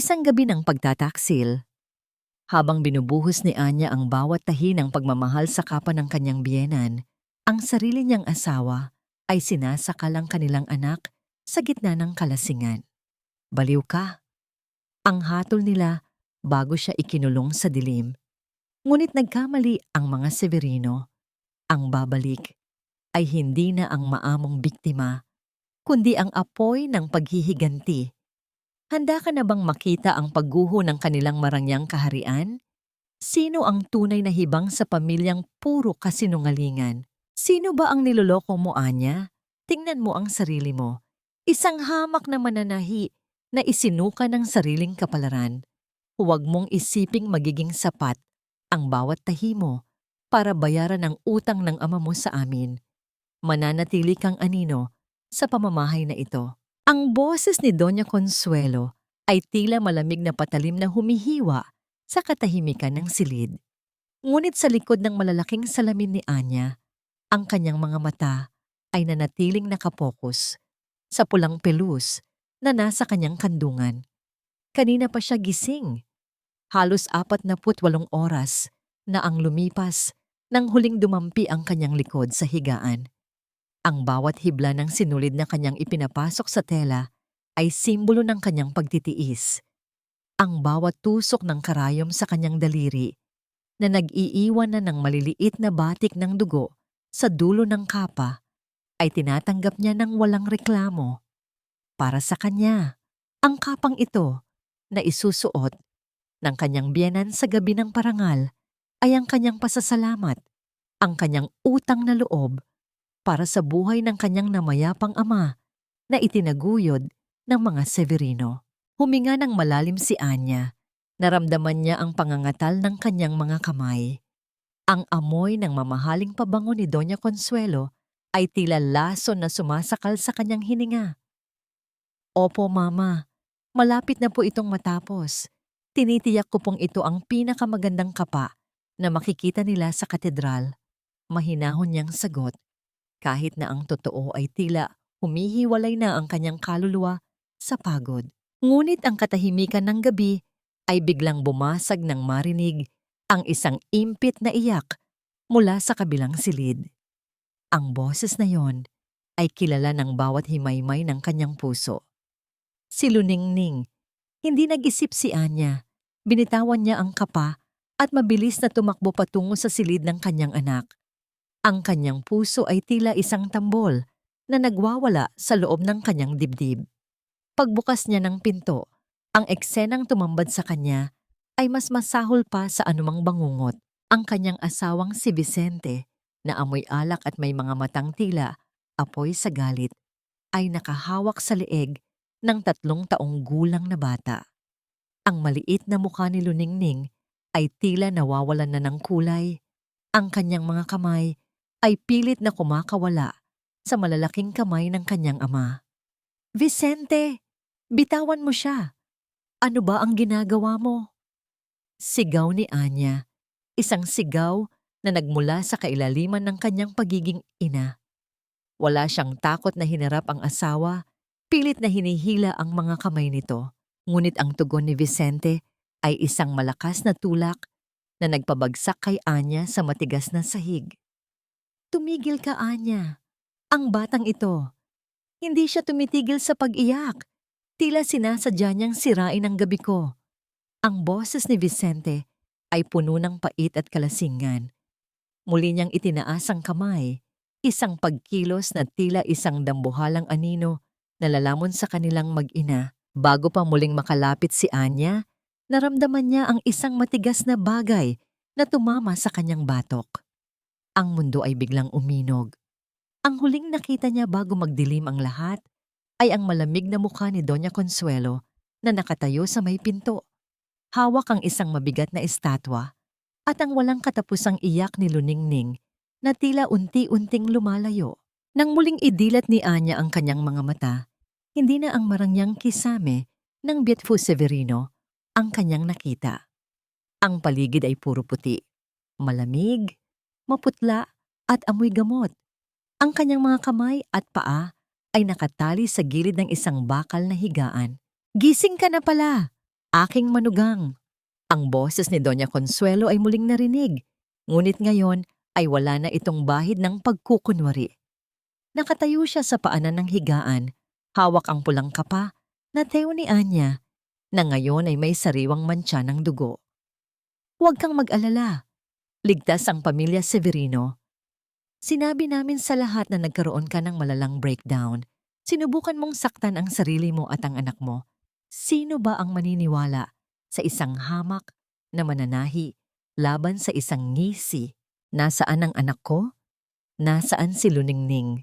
Isang gabi ng pagtataksil, habang binubuhos ni Anya ang bawat tahi ng pagmamahal sa kapwa ng kanyang biyenan, ang sarili niyang asawa ay sinasakal ang kanilang anak sa gitna ng kalasingan. Baliw ka! Ang hatol nila bago siya ikinulong sa dilim. Ngunit nagkamali ang mga Severino. Ang babalik ay hindi na ang maamong biktima, kundi ang apoy ng paghihiganti. Handa ka na bang makita ang pagguho ng kanilang marangyang kaharian? Sino ang tunay na hibang sa pamilyang puro kasinungalingan? Sino ba ang niloloko mo, Anya? Tingnan mo ang sarili mo. Isang hamak na mananahi na isinuka ng sariling kapalaran. Huwag mong isiping magiging sapat ang bawat tahi mo para bayaran ang utang ng ama mo sa amin. Mananatili kang anino sa pamamahay na ito. Ang boses ni Doña Consuelo ay tila malamig na patalim na humihiwa sa katahimikan ng silid. Ngunit sa likod ng malalaking salamin ni Anya, ang kanyang mga mata ay nanatiling nakapokus sa pulang pelus na nasa kanyang kandungan. Kanina pa siya gising. Halos 48 oras na ang lumipas nang huling dumampi ang kanyang likod sa higaan. Ang bawat hibla ng sinulid na kanyang ipinapasok sa tela ay simbolo ng kanyang pagtitiis. Ang bawat tusok ng karayom sa kanyang daliri na nag-iiwan na ng maliliit na batik ng dugo sa dulo ng kapa ay tinatanggap niya ng walang reklamo. Para sa kanya, ang kapang ito na isusuot ng kanyang biyenan sa gabi ng parangal ay ang kanyang pasasalamat, ang kanyang utang na loob para sa buhay ng kanyang namayapang ama na itinaguyod ng mga Severino. Huminga ng malalim si Anya. Naramdaman niya ang pangangatal ng kanyang mga kamay. Ang amoy ng mamahaling pabango ni Doña Consuelo ay tila lason na sumasakal sa kanyang hininga. Opo, Mama. Malapit na po itong matapos. Tinitiyak ko pong ito ang pinakamagandang kapa na makikita nila sa katedral. Mahinahon niyang sagot. Kahit na ang totoo ay tila humihiwalay na ang kanyang kaluluwa sa pagod. Ngunit ang katahimikan ng gabi ay biglang bumasag ng marinig ang isang impit na iyak mula sa kabilang silid. Ang boses na yon ay kilala ng bawat himaymay ng kanyang puso. Si Luningning. Hindi nag-isip si Anya. Binitawan niya ang kapa at mabilis na tumakbo patungo sa silid ng kanyang anak. Ang kanyang puso ay tila isang tambol na nagwawala sa loob ng kanyang dibdib. Pagbukas niya ng pinto, ang eksenang tumambad sa kanya ay mas masahol pa sa anumang bangungot. Ang kanyang asawang si Vicente, na amoy alak at may mga matang tila apoy sa galit, ay nakahawak sa leeg ng 3 taong gulang na bata. Ang maliit na mukha ni Luningning ay tila nawawalan na ng kulay. Ang kanyang mga kamay ay pilit na kumakawala sa malalaking kamay ng kanyang ama. Vicente, bitawan mo siya. Ano ba ang ginagawa mo? Sigaw ni Anya, isang sigaw na nagmula sa kailaliman ng kanyang pagiging ina. Wala siyang takot na hinarap ang asawa, pilit na hinihila ang mga kamay nito. Ngunit ang tugon ni Vicente ay isang malakas na tulak na nagpabagsak kay Anya sa matigas na sahig. Tumigil ka, Anya. Ang batang ito. Hindi siya tumitigil sa pag-iyak. Tila sinasadya niyang sirain ang gabi ko. Ang boses ni Vicente ay puno ng pait at kalasingan. Muli niyang itinaas ang kamay, isang pagkilos na tila isang dambuhalang anino na lalamon sa kanilang mag-ina. Bago pa muling makalapit si Anya, naramdaman niya ang isang matigas na bagay na tumama sa kanyang batok. Ang mundo ay biglang uminog. Ang huling nakita niya bago magdilim ang lahat ay ang malamig na mukha ni Doña Consuelo na nakatayo sa may pinto. Hawak ang isang mabigat na estatwa at ang walang katapusang iyak ni Luningning na tila unti-unting lumalayo. Nang muling idilat ni Anya ang kanyang mga mata, hindi na ang marangyang kisame ng Beautiful Severino ang kanyang nakita. Ang paligid ay puro puti, malamig, maputla at amoy gamot. Ang kanyang mga kamay at paa ay nakatali sa gilid ng isang bakal na higaan. Gising ka na pala! Aking manugang. Ang boses ni Doña Consuelo ay muling narinig, ngunit ngayon ay wala na itong bahid ng pagkukunwari. Nakatayo siya sa paanan ng higaan, hawak ang pulang kapa na teo ni Anya, na ngayon ay may sariwang mantsa ng dugo. Huwag kang mag-alala. Ligtas ang pamilya Severino. Sinabi namin sa lahat na nagkaroon ka ng malalang breakdown. Sinubukan mong saktan ang sarili mo at ang anak mo. Sino ba ang maniniwala sa isang hamak na mananahi laban sa isang ngisi? Nasaan ang anak ko? Nasaan si Luningning?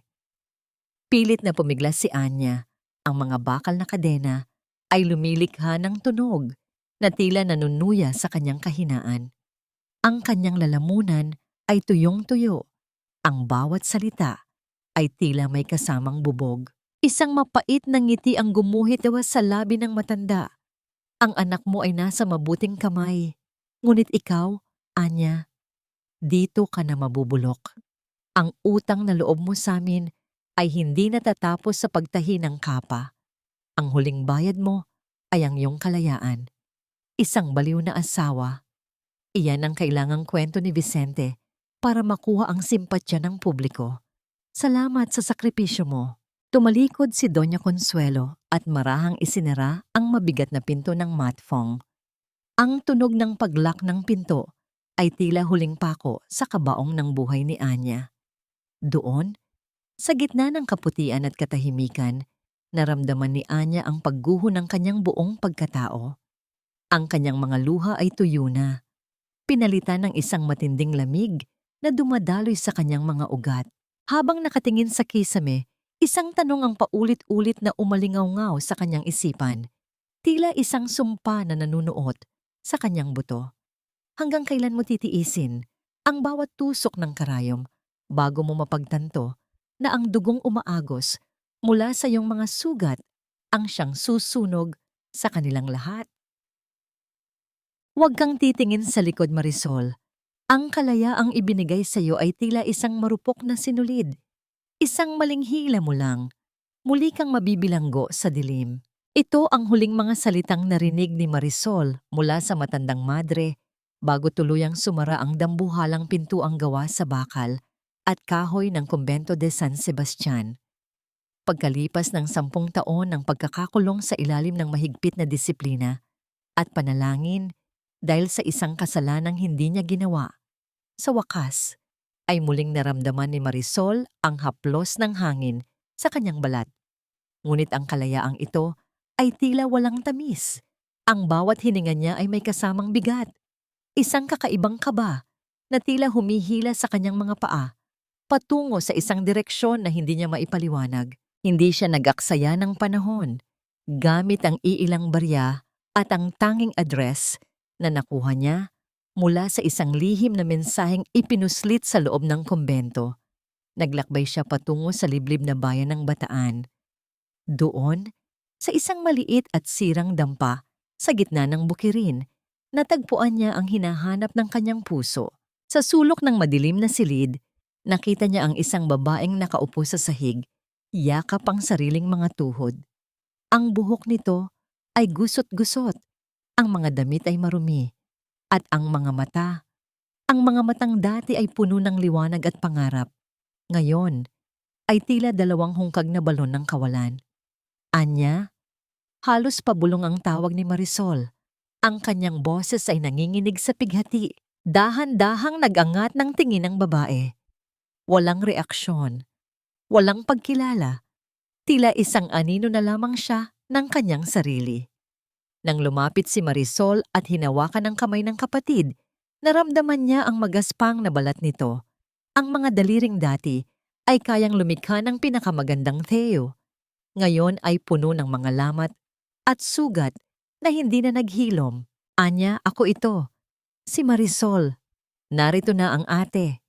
Pilit na pumiglas si Anya. Ang mga bakal na kadena ay lumilikha ng tunog na tila nanunuya sa kanyang kahinaan. Ang kanyang lalamunan ay tuyong-tuyo. Ang bawat salita ay tila may kasamang bubog. Isang mapait na ngiti ang gumuhit dawas sa labi ng matanda. Ang anak mo ay nasa mabuting kamay. Ngunit ikaw, Anya, dito ka na mabubulok. Ang utang na loob mo sa amin ay hindi natatapos sa pagtahi ng kapa. Ang huling bayad mo ay ang iyong kalayaan. Isang baliw na asawa. Iyan ang kailangang kwento ni Vicente para makuha ang simpatya ng publiko. Salamat sa sakripisyo mo. Tumalikod si Doña Consuelo at marahang isinara ang mabigat na pinto ng matfong. Ang tunog ng paglak ng pinto ay tila huling pako sa kabaong ng buhay ni Anya. Doon, sa gitna ng kaputian at katahimikan, naramdaman ni Anya ang pagguho ng kanyang buong pagkatao. Ang kanyang mga luha ay tuyo na, pinalitan ng isang matinding lamig na dumadaloy sa kanyang mga ugat. Habang nakatingin sa kisame, isang tanong ang paulit-ulit na umalingaw-ngaw sa kanyang isipan. Tila isang sumpa na nanunuot sa kanyang buto. Hanggang kailan mo titiisin ang bawat tusok ng karayom bago mo mapagtanto na ang dugong umaagos mula sa iyong mga sugat ang siyang susunog sa kanilang lahat? Huwag kang titingin sa likod, Marisol. Ang kalayaang ibinigay sa iyo ay tila isang marupok na sinulid. Isang maling hila mo lang. Muli kang mabibilanggo sa dilim. Ito ang huling mga salitang narinig ni Marisol mula sa matandang madre bago tuluyang sumara ang dambuhalang pintuang gawa sa bakal at kahoy ng Kumbento de San Sebastian. Pagkalipas ng 10 taon ng pagkakakulong sa ilalim ng mahigpit na disiplina at panalangin dahil sa isang kasalanang hindi niya ginawa, sa wakas ay muling naramdaman ni Marisol ang haplos ng hangin sa kanyang balat. Ngunit ang kalayaang ito ay tila walang tamis. Ang bawat hininga niya ay may kasamang bigat. Isang kakaibang kaba na tila humihila sa kanyang mga paa, patungo sa isang direksyon na hindi niya maipaliwanag. Hindi siya nag-aksaya ng panahon, gamit ang iilang barya at ang tanging address na nakuha niya mula sa isang lihim na mensaheng ipinuslit sa loob ng kumbento. Naglakbay siya patungo sa liblib na bayan ng Bataan. Doon, sa isang maliit at sirang dampa sa gitna ng bukirin, natagpuan niya ang hinahanap ng kanyang puso. Sa sulok ng madilim na silid, nakita niya ang isang babaeng nakaupo sa sahig, yakap ang sariling mga tuhod. Ang buhok nito ay gusot-gusot, ang mga damit ay marumi, at ang mga matang dati ay puno ng liwanag at pangarap. Ngayon, ay tila 2 hungkag na balon ng kawalan. Anya, halos pabulong ang tawag ni Marisol. Ang kanyang boses ay nanginginig sa pighati. Dahan-dahang nag-angat ng tingin ng babae. Walang reaksyon. Walang pagkilala. Tila isang anino na lamang siya ng kanyang sarili. Nang lumapit si Marisol at hinawakan ang kamay ng kapatid, naramdaman niya ang magaspang na balat nito. Ang mga daliring dati ay kayang lumikha ng pinakamagandang teo. Ngayon ay puno ng mga lamat at sugat na hindi na naghilom. Anya, ako ito. Si Marisol. Narito na ang ate.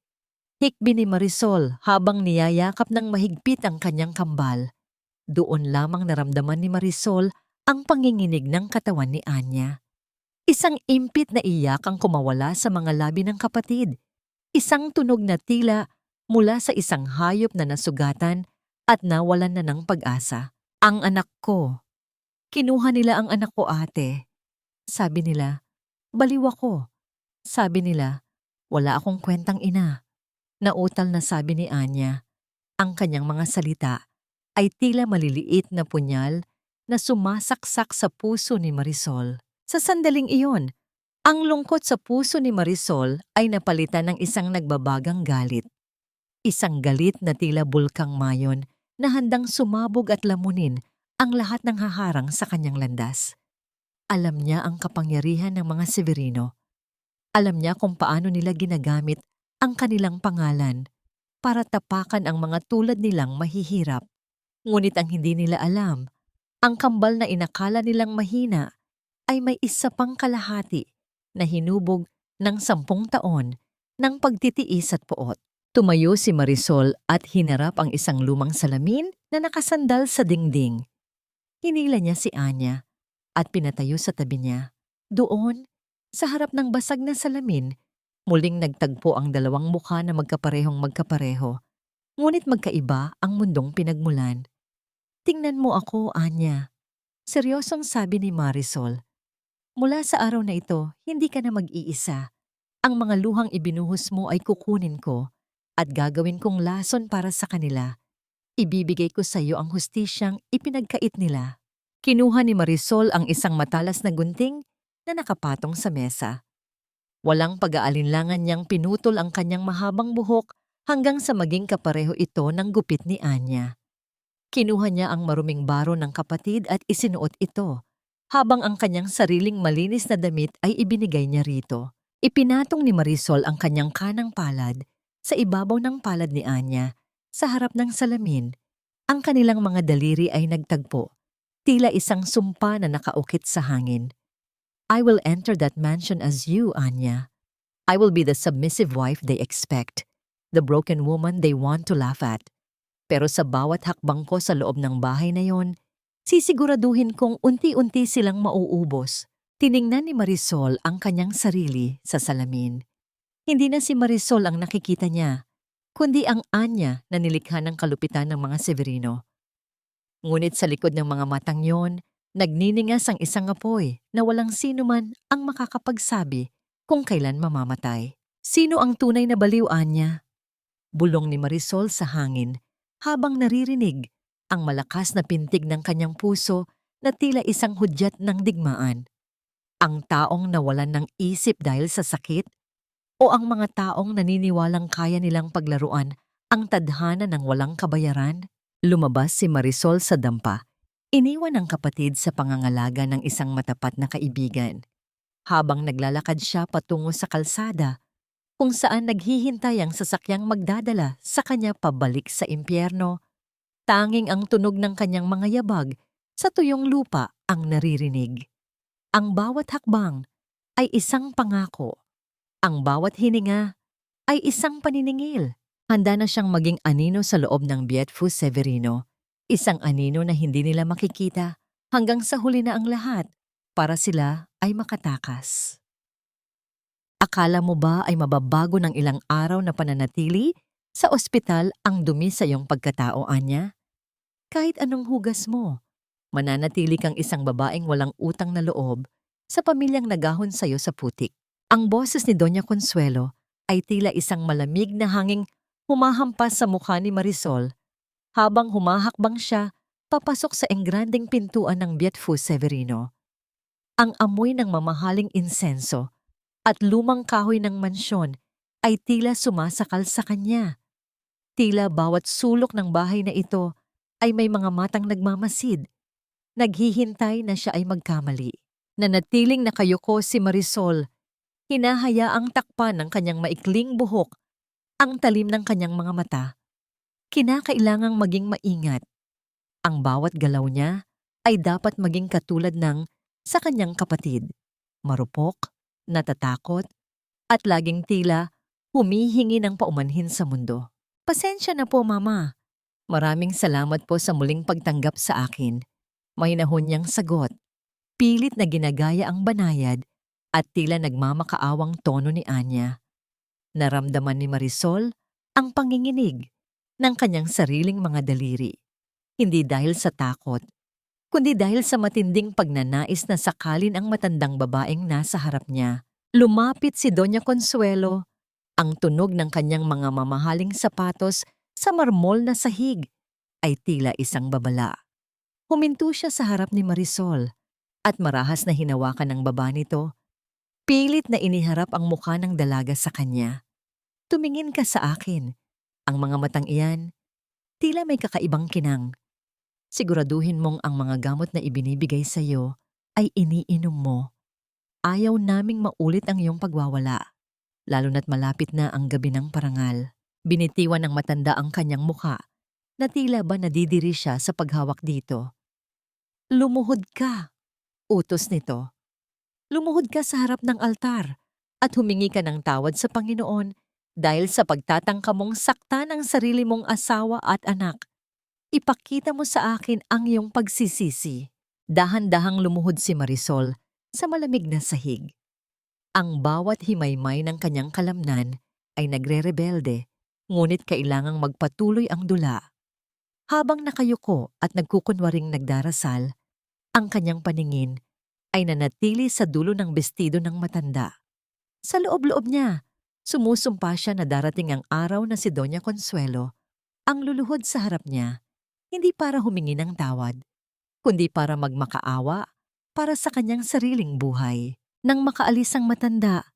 Hikbi ni Marisol habang niyayakap ng mahigpit ang kanyang kambal. Doon lamang naramdaman ni Marisol ang panginginig ng katawan ni Anya. Isang impit na iyak ang kumawala sa mga labi ng kapatid. Isang tunog na tila mula sa isang hayop na nasugatan at nawalan na ng pag-asa. Ang anak ko. Kinuha nila ang anak ko, ate. Sabi nila, baliw ako. Sabi nila, wala akong kwentang ina. Nautal na sabi ni Anya, ang kanyang mga salita ay tila maliliit na punyal na sumasaksak sa puso ni Marisol. Sa sandaling iyon, ang lungkot sa puso ni Marisol ay napalitan ng isang nagbabagang galit. Isang galit na tila bulkang mayon na handang sumabog at lamunin ang lahat ng haharang sa kanyang landas. Alam niya ang kapangyarihan ng mga Severino. Alam niya kung paano nila ginagamit ang kanilang pangalan para tapakan ang mga tulad nilang mahihirap. Ngunit ang hindi nila alam, ang kambal na inakala nilang mahina ay may isa pang kalahati na hinubog ng 10 taon ng pagtitiis at poot. Tumayo si Marisol at hinarap ang isang lumang salamin na nakasandal sa dingding. Hinila niya si Anya at pinatayo sa tabi niya. Doon, sa harap ng basag na salamin, muling nagtagpo ang dalawang mukha na magkaparehong magkapareho. Ngunit magkaiba ang mundong pinagmulan. Tingnan mo ako, Anya. Seryosong sabi ni Marisol. Mula sa araw na ito, hindi ka na mag-iisa. Ang mga luhang ibinuhos mo ay kukunin ko at gagawin kong lason para sa kanila. Ibibigay ko sa iyo ang hustisyang ipinagkait nila. Kinuha ni Marisol ang isang matalas na gunting na nakapatong sa mesa. Walang pag-aalinlangan niyang pinutol ang kanyang mahabang buhok hanggang sa maging kapareho ito ng gupit ni Anya. Kinuha niya ang maruming baro ng kapatid at isinuot ito, habang ang kanyang sariling malinis na damit ay ibinigay niya rito. Ipinatong ni Marisol ang kanyang kanang palad sa ibabaw ng palad ni Anya sa harap ng salamin. Ang kanilang mga daliri ay nagtagpo, tila isang sumpa na nakaukit sa hangin. I will enter that mansion as you, Anya. I will be the submissive wife they expect, the broken woman they want to laugh at. Pero sa bawat hakbang ko sa loob ng bahay na yon, sisiguraduhin kong unti-unti silang mauubos. Tiningnan ni Marisol ang kanyang sarili sa salamin. Hindi na si Marisol ang nakikita niya, kundi ang Anya na nilikha ng kalupitan ng mga Severino. Ngunit sa likod ng mga matang yon, nagniningas ang isang apoy na walang sino man ang makakapagsabi kung kailan mamamatay. Sino ang tunay na baliw, Anya? Bulong ni Marisol sa hangin habang naririnig ang malakas na pintig ng kanyang puso na tila isang hudyat ng digmaan. Ang taong nawalan ng isip dahil sa sakit o ang mga taong naniniwalang kaya nilang paglaruan ang tadhana ng walang kabayaran? Lumabas si Marisol sa dampa. Iniwan ang kapatid sa pangangalaga ng isang matapat na kaibigan. Habang naglalakad siya patungo sa kalsada, kung saan naghihintay ang sasakyang magdadala sa kanya pabalik sa impyerno, tanging ang tunog ng kanyang mga yabag sa tuyong lupa ang naririnig. Ang bawat hakbang ay isang pangako. Ang bawat hininga ay isang paniningil. Handa na siyang maging anino sa loob ng Bietfus Severino. Isang anino na hindi nila makikita hanggang sa huli na ang lahat para sila ay makatakas. Akala mo ba ay mababago ng ilang araw na pananatili sa ospital ang dumi sa iyong pagkatao, Anya? Kahit anong hugas mo, mananatili kang isang babaeng walang utang na loob sa pamilyang nagahon sa iyo sa putik. Ang boses ni Doña Consuelo ay tila isang malamig na hanging humahampas sa mukha ni Marisol habang humahakbang siya papasok sa engrandeng pintuan ng Bietfus Severino. Ang amoy ng mamahaling insenso at lumang kahoy ng mansyon ay tila sumasakal sa kanya. Tila bawat sulok ng bahay na ito ay may mga matang nagmamasid. Naghihintay na siya ay magkamali. Nanatiling nakayuko si Marisol, hinahayaang takpan ng kanyang maikling buhok ang talim ng kanyang mga mata. Kinakailangang maging maingat. Ang bawat galaw niya ay dapat maging katulad ng sa kanyang kapatid. Marupok, natatakot, at laging tila humihingi ng paumanhin sa mundo. Pasensya na po, Mama. Maraming salamat po sa muling pagtanggap sa akin. Mahinahon niyang sagot. Pilit na ginagaya ang banayad at tila nagmamakaawang tono ni Anya. Naramdaman ni Marisol ang panginginig ng kanyang sariling mga daliri. Hindi dahil sa takot, kundi dahil sa matinding pagnanais na sakalin ang matandang babaeng nasa harap niya. Lumapit si Doña Consuelo, ang tunog ng kanyang mga mamahaling sapatos sa marmol na sahig ay tila isang babala. Huminto siya sa harap ni Marisol at marahas na hinawakan ng baba nito. Pilit na iniharap ang mukha ng dalaga sa kanya. Tumingin ka sa akin. Ang mga matang iyan, tila may kakaibang kinang. Siguraduhin mong ang mga gamot na ibinibigay sa iyo ay iniinom mo. Ayaw naming maulit ang iyong pagwawala, lalo na't malapit na ang gabi ng parangal. Binitiwan ng matanda ang kanyang mukha, na tila ba nadidiri siya sa paghawak dito. Lumuhod ka, utos nito. Lumuhod ka sa harap ng altar at humingi ka ng tawad sa Panginoon dahil sa pagtatangka mong saktan ang sarili mong asawa at anak. Ipakita mo sa akin ang iyong pagsisisi. Dahan-dahang lumuhod si Marisol sa malamig na sahig. Ang bawat himaymay ng kanyang kalamnan ay nagre-rebelde, ngunit kailangang magpatuloy ang dula. Habang nakayuko at nagkukunwaring nagdarasal, ang kanyang paningin ay nanatili sa dulo ng bestido ng matanda. Sa loob-loob niya, sumusumpa siya na darating ang araw na si Doña Consuelo ang luluhod sa harap niya, hindi para humingi ng tawad, kundi para magmakaawa para sa kanyang sariling buhay. Nang makaalis ang matanda,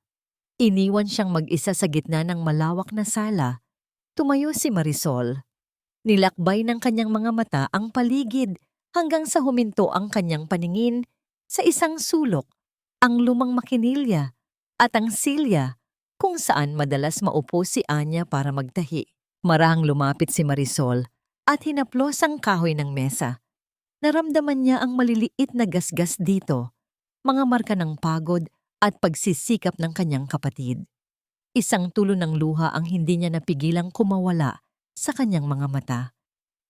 iniwan siyang mag-isa sa gitna ng malawak na sala. Tumayo si Marisol. Nilakbay ng kanyang mga mata ang paligid hanggang sa huminto ang kanyang paningin sa isang sulok, ang lumang makinilya at ang silya kung saan madalas maupo si Anya para magtahi. Marahang lumapit si Marisol at hinaplos ang kahoy ng mesa. Naramdaman niya ang maliliit na gasgas dito, mga marka ng pagod at pagsisikap ng kanyang kapatid. Isang tulo ng luha ang hindi niya napigilang kumawala sa kanyang mga mata.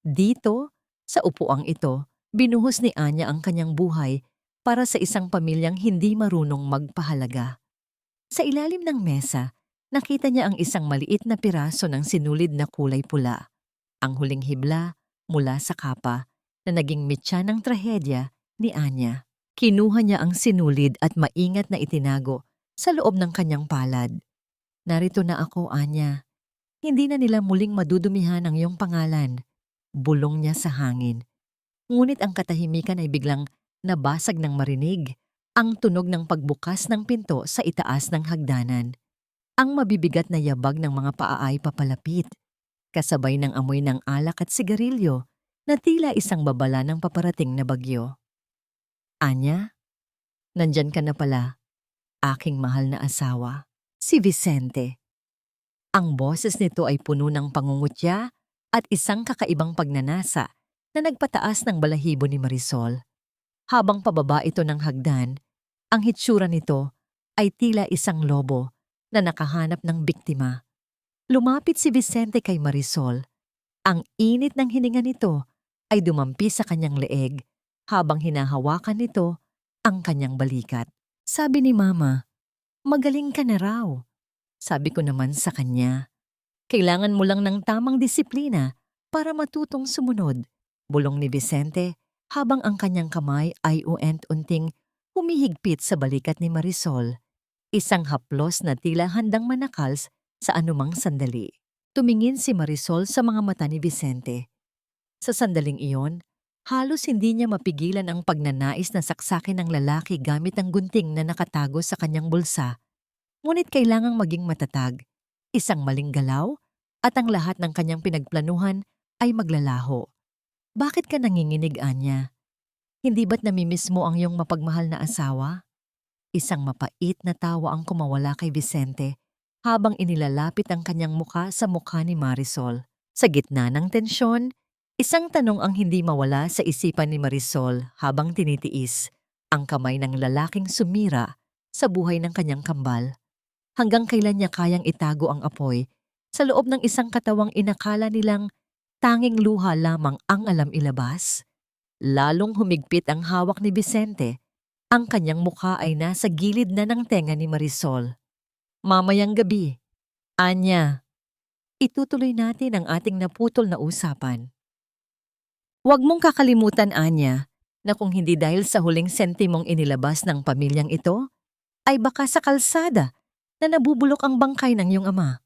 Dito, sa upuang ito, binuhos ni Anya ang kanyang buhay para sa isang pamilyang hindi marunong magpahalaga. Sa ilalim ng mesa, nakita niya ang isang maliit na piraso ng sinulid na kulay pula. Ang huling hibla mula sa kapa na naging mitya ng trahedya ni Anya. Kinuha niya ang sinulid at maingat na itinago sa loob ng kanyang palad. Narito na ako, Anya. Hindi na nila muling madudumihan ang iyong pangalan. Bulong niya sa hangin. Ngunit ang katahimikan ay biglang nabasag ng marinig, ang tunog ng pagbukas ng pinto sa itaas ng hagdanan. Ang mabibigat na yabag ng mga paa ay papalapit, kasabay ng amoy ng alak at sigarilyo na tila isang babala ng paparating na bagyo. Anya, nandyan ka na pala, aking mahal na asawa, si Vicente. Ang boses nito ay puno ng pangungutya at isang kakaibang pagnanasa na nagpataas ng balahibo ni Marisol. Habang pababa ito ng hagdan, ang hitsura nito ay tila isang lobo na nakahanap ng biktima. Lumapit si Vicente kay Marisol. Ang init ng hininga nito ay dumampi sa kanyang leeg habang hinahawakan nito ang kanyang balikat. Sabi ni Mama, magaling ka na raw. Sabi ko naman sa kanya, kailangan mo lang ng tamang disiplina para matutong sumunod. Bulong ni Vicente habang ang kanyang kamay ay uent-unting humihigpit sa balikat ni Marisol. Isang haplos na tila handang manakals sa anumang sandali. Tumingin si Marisol sa mga mata ni Vicente. Sa sandaling iyon, halos hindi niya mapigilan ang pagnanais na saksakin ng lalaki gamit ang gunting na nakatago sa kanyang bulsa. Ngunit kailangang maging matatag, isang maling galaw, at ang lahat ng kanyang pinagplanuhan ay maglalaho. Bakit ka nanginginig, Anya? Hindi ba't namimiss mo ang iyong mapagmahal na asawa? Isang mapait na tawa ang kumawala kay Vicente habang inilalapit ang kanyang mukha sa mukha ni Marisol. Sa gitna ng tensyon, isang tanong ang hindi mawala sa isipan ni Marisol habang tinitiis ang kamay ng lalaking sumira sa buhay ng kanyang kambal. Hanggang kailan niya kayang itago ang apoy sa loob ng isang katawang inakala nilang tanging luha lamang ang alam ilabas? Lalong humigpit ang hawak ni Vicente. Ang kanyang mukha ay nasa gilid na ng tenga ni Marisol. Mamayang gabi, Anya, itutuloy natin ang ating naputol na usapan. Huwag mong kakalimutan, Anya, na kung hindi dahil sa huling sentimong inilabas ng pamilyang ito, ay baka sa kalsada na nabubulok ang bangkay ng iyong ama.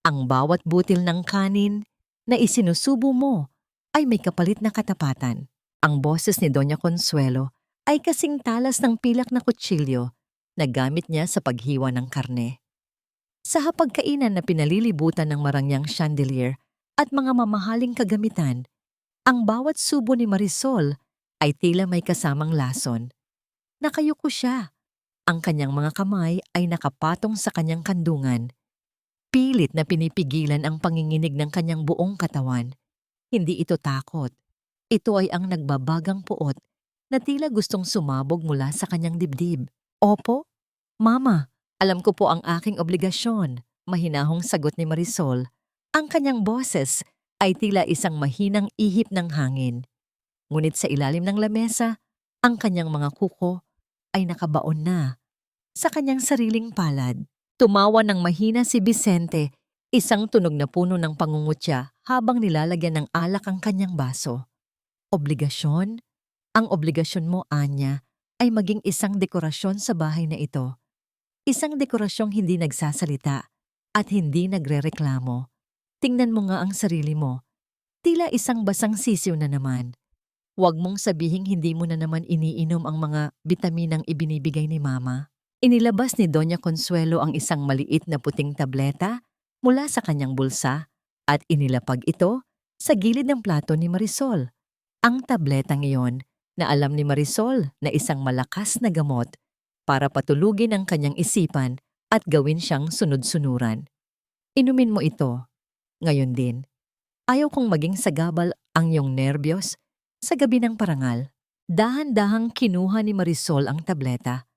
Ang bawat butil ng kanin na isinusubo mo ay may kapalit na katapatan. Ang boses ni Doña Consuelo ay kasing talas ng pilak na kutsilyo na gamit niya sa paghiwa ng karne. Sa hapagkainan na pinalilibutan ng marangyang chandelier at mga mamahaling kagamitan, ang bawat subo ni Marisol ay tila may kasamang lason. Nakayuko siya. Ang kanyang mga kamay ay nakapatong sa kanyang kandungan. Pilit na pinipigilan ang panginginig ng kanyang buong katawan. Hindi ito takot. Ito ay ang nagbabagang puot na tila gustong sumabog mula sa kanyang dibdib. Opo, Mama, alam ko po ang aking obligasyon, mahinahong sagot ni Marisol. Ang kanyang boses ay tila isang mahinang ihip ng hangin. Ngunit sa ilalim ng lamesa, ang kanyang mga kuko ay nakabaon na sa kanyang sariling palad. Tumawa ng mahina si Vicente, isang tunog na puno ng pangungutya habang nilalagyan ng alak ang kanyang baso. Obligasyon? Ang obligasyon mo, Anya, ay maging isang dekorasyon sa bahay na ito. Isang dekorasyong hindi nagsasalita at hindi nagrereklamo. Tingnan mo nga ang sarili mo. Tila isang basang sisiw na naman. Huwag mong sabihing hindi mo na naman iniinom ang mga bitaminang ibinibigay ni Mama. Inilabas ni Doña Consuelo ang isang maliit na puting tableta mula sa kanyang bulsa at inilapag ito sa gilid ng plato ni Marisol. Ang tabletang iyon na alam ni Marisol na isang malakas na gamot para patulugin ang kanyang isipan at gawin siyang sunod-sunuran. Inumin mo ito. Ngayon din, ayaw kong maging sagabal ang iyong nerbiyos sa gabi ng parangal. Dahan-dahang kinuha ni Marisol ang tableta.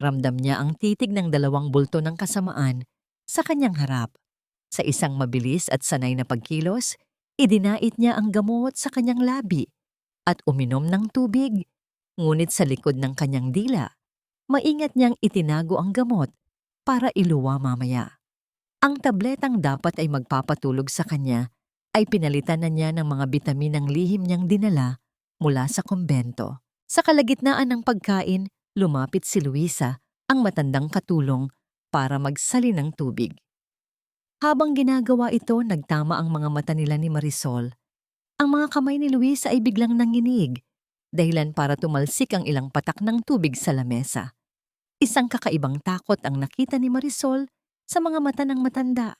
Ramdam niya ang titig ng dalawang bulto ng kasamaan sa kanyang harap. Sa isang mabilis at sanay na pagkilos, idinait niya ang gamot sa kanyang labi at uminom ng tubig. Ngunit sa likod ng kanyang dila, maingat niyang itinago ang gamot para iluwa mamaya. Ang tabletang dapat ay magpapatulog sa kanya ay pinalitan na niya ng mga bitaminang lihim niyang dinala mula sa kumbento. Sa kalagitnaan ng pagkain, lumapit si Luisa, ang matandang katulong, para magsali ng tubig. Habang ginagawa ito, nagtama ang mga mata nila ni Marisol. Ang mga kamay ni Luisa ay biglang nanginig, dahilan para tumalsik ang ilang patak ng tubig sa lamesa. Isang kakaibang takot ang nakita ni Marisol sa mga mata ng matanda.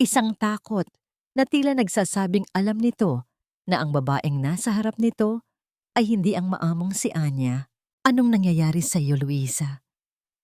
Isang takot na tila nagsasabing alam nito na ang babaeng nasa harap nito ay hindi ang maamong si Anya. Anong nangyayari sa iyo, Luisa?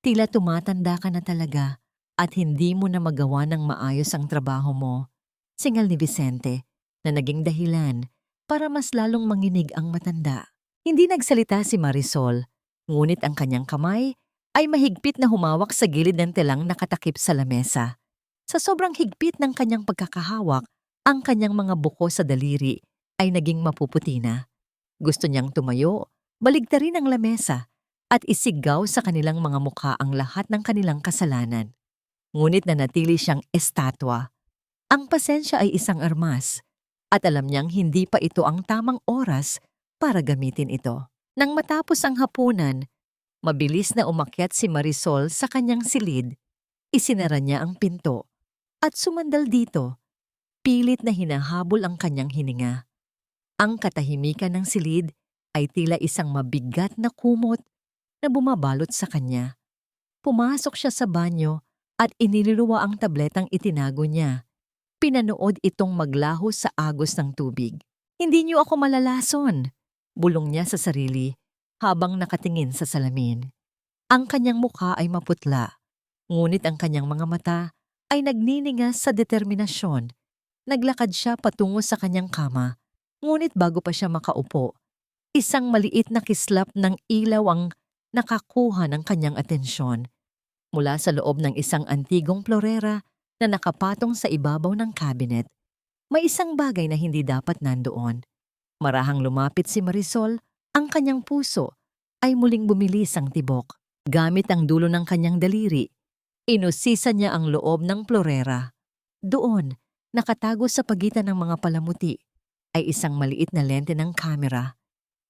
Tila tumatanda ka na talaga at hindi mo na magawa ng maayos ang trabaho mo. Singal ni Vicente na naging dahilan para mas lalong manginig ang matanda. Hindi nagsalita si Marisol, ngunit ang kanyang kamay ay mahigpit na humawak sa gilid ng telang nakatakip sa lamesa. Sa sobrang higpit ng kanyang pagkakahawak, ang kanyang mga buko sa daliri ay naging mapuputi na. Gusto niyang tumayo, baligtarin ang lamesa, at isigaw sa kanilang mga mukha ang lahat ng kanilang kasalanan. Ngunit nanatili siyang estatwa. Ang pasensya ay isang armas, at alam niyang hindi pa ito ang tamang oras para gamitin ito. Nang matapos ang hapunan, mabilis na umakyat si Marisol sa kanyang silid, isinara niya ang pinto, at sumandal dito. Pilit na hinahabol ang kanyang hininga. Ang katahimikan ng silid ay tila isang mabigat na kumot na bumabalot sa kanya. Pumasok siya sa banyo at iniluluwa ang tabletang itinago niya. Pinanood itong maglaho sa agos ng tubig. Hindi niyo ako malalason, bulong niya sa sarili habang nakatingin sa salamin. Ang kanyang mukha ay maputla, ngunit ang kanyang mga mata ay nagniningas sa determinasyon. Naglakad siya patungo sa kanyang kama, ngunit bago pa siya makaupo, isang maliit na kislap ng ilaw ang nakakuha ng kanyang atensyon. Mula sa loob ng isang antigong florera na nakapatong sa ibabaw ng cabinet, may isang bagay na hindi dapat nandoon. Marahang lumapit si Marisol, ang kanyang puso ay muling bumilis ang tibok. Gamit ang dulo ng kanyang daliri, inusisa niya ang loob ng florera. Doon, nakatago sa pagitan ng mga palamuti, ay isang maliit na lente ng kamera.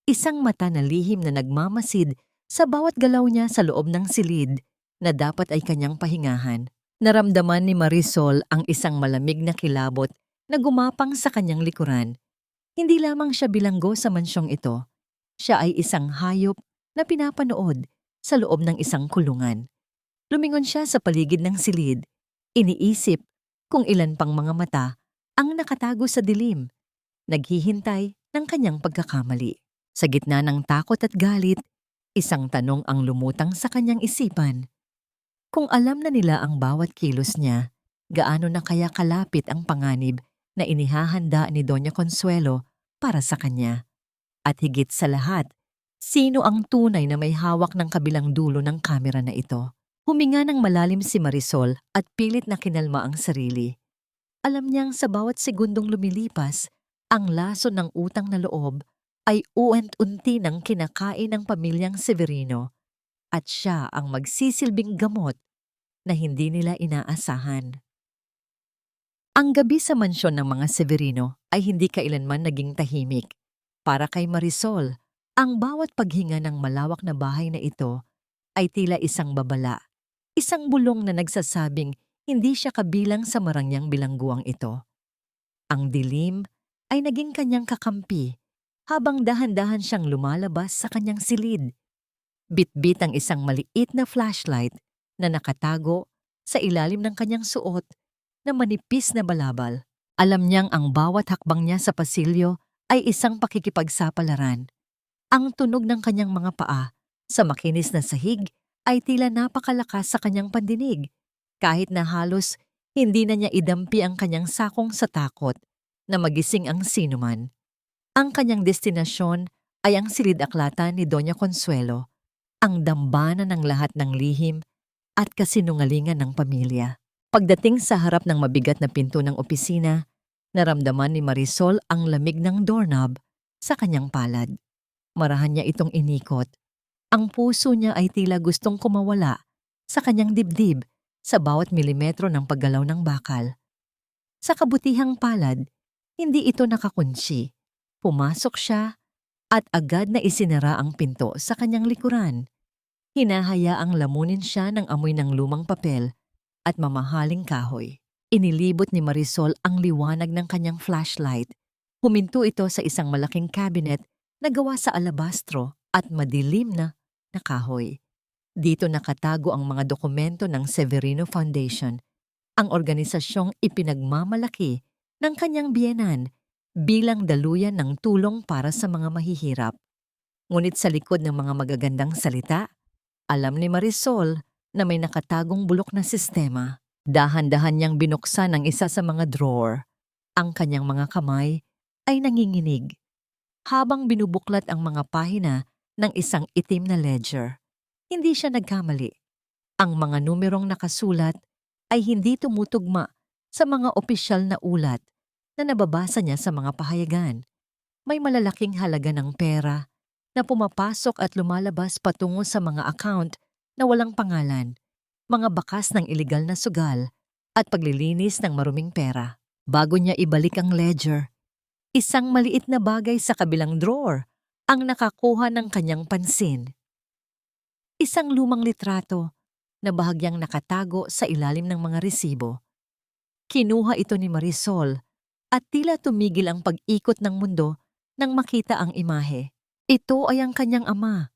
Isang mata na lihim na nagmamasid sa bawat galaw niya sa loob ng silid na dapat ay kanyang pahingahan. Naramdaman ni Marisol ang isang malamig na kilabot na gumapang sa kanyang likuran. Hindi lamang siya bilanggo sa mansyong ito. Siya ay isang hayop na pinapanood sa loob ng isang kulungan. Lumingon siya sa paligid ng silid. Iniisip kung ilan pang mga mata ang nakatago sa dilim, naghihintay ng kanyang pagkakamali. Sa gitna ng takot at galit, isang tanong ang lumutang sa kanyang isipan. Kung alam na nila ang bawat kilos niya, gaano na kaya kalapit ang panganib na inihahanda ni Doña Consuelo para sa kanya? At higit sa lahat, sino ang tunay na may hawak ng kabilang dulo ng kamera na ito? Huminga ng malalim si Marisol at pilit na kinalma ang sarili. Alam niyang sa bawat segundong lumilipas, ang laso ng utang na loob ay uent-unti ng kinakain ng pamilyang Severino at siya ang magsisilbing gamot na hindi nila inaasahan. Ang gabi sa mansyon ng mga Severino ay hindi kailanman naging tahimik. Para kay Marisol, ang bawat paghinga ng malawak na bahay na ito ay tila isang babala, isang bulong na nagsasabing hindi siya kabilang sa marangyang bilangguang ito. Ang dilim ay naging kanyang kakampi habang dahan-dahan siyang lumalabas sa kanyang silid. Bitbit ang isang maliit na flashlight na nakatago sa ilalim ng kanyang suot na manipis na balabal. Alam niyang ang bawat hakbang niya sa pasilyo ay isang pakikipagsapalaran. Ang tunog ng kanyang mga paa sa makinis na sahig ay tila napakalakas sa kanyang pandinig, kahit na halos hindi na niya idampi ang kanyang sakong sa takot na magising ang sinuman. Ang kanyang destinasyon ay ang silid-aklatan ni Doña Consuelo, ang dambana ng lahat ng lihim at kasinungalingan ng pamilya. Pagdating sa harap ng mabigat na pinto ng opisina, naramdaman ni Marisol ang lamig ng doorknob sa kanyang palad. Marahan niya itong inikot. Ang puso niya ay tila gustong kumawala sa kanyang dibdib sa bawat milimetro ng paggalaw ng bakal. Sa kabutihang palad, hindi ito nakakunsi. Pumasok siya at agad na isinara ang pinto sa kanyang likuran. Hinahayaang lamunin siya ng amoy ng lumang papel at mamahaling kahoy. Inilibot ni Marisol ang liwanag ng kanyang flashlight. Huminto ito sa isang malaking cabinet na gawa sa alabastro at madilim na kahoy. Dito nakatago ang mga dokumento ng Severino Foundation, ang organisasyong ipinagmamalaki ng kanyang biyenan bilang daluyan ng tulong para sa mga mahihirap. Ngunit sa likod ng mga magagandang salita, alam ni Marisol na may nakatagong bulok na sistema. Dahan-dahan niyang binuksan ang isa sa mga drawer. Ang kanyang mga kamay ay nanginginig habang binubuklat ang mga pahina ng isang itim na ledger. Hindi siya nagkamali. Ang mga numerong nakasulat ay hindi tumutugma sa mga opisyal na ulat na nababasa niya sa mga pahayagan. May malalaking halaga ng pera na pumapasok at lumalabas patungo sa mga account na walang pangalan, mga bakas ng iligal na sugal at paglilinis ng maruming pera. Bago niya ibalik ang ledger, isang maliit na bagay sa kabilang drawer ang nakakuha ng kanyang pansin. Isang lumang litrato na bahagyang nakatago sa ilalim ng mga resibo. Kinuha ito ni Marisol at tila tumigil ang pag-ikot ng mundo nang makita ang imahe. Ito ay ang kanyang ama.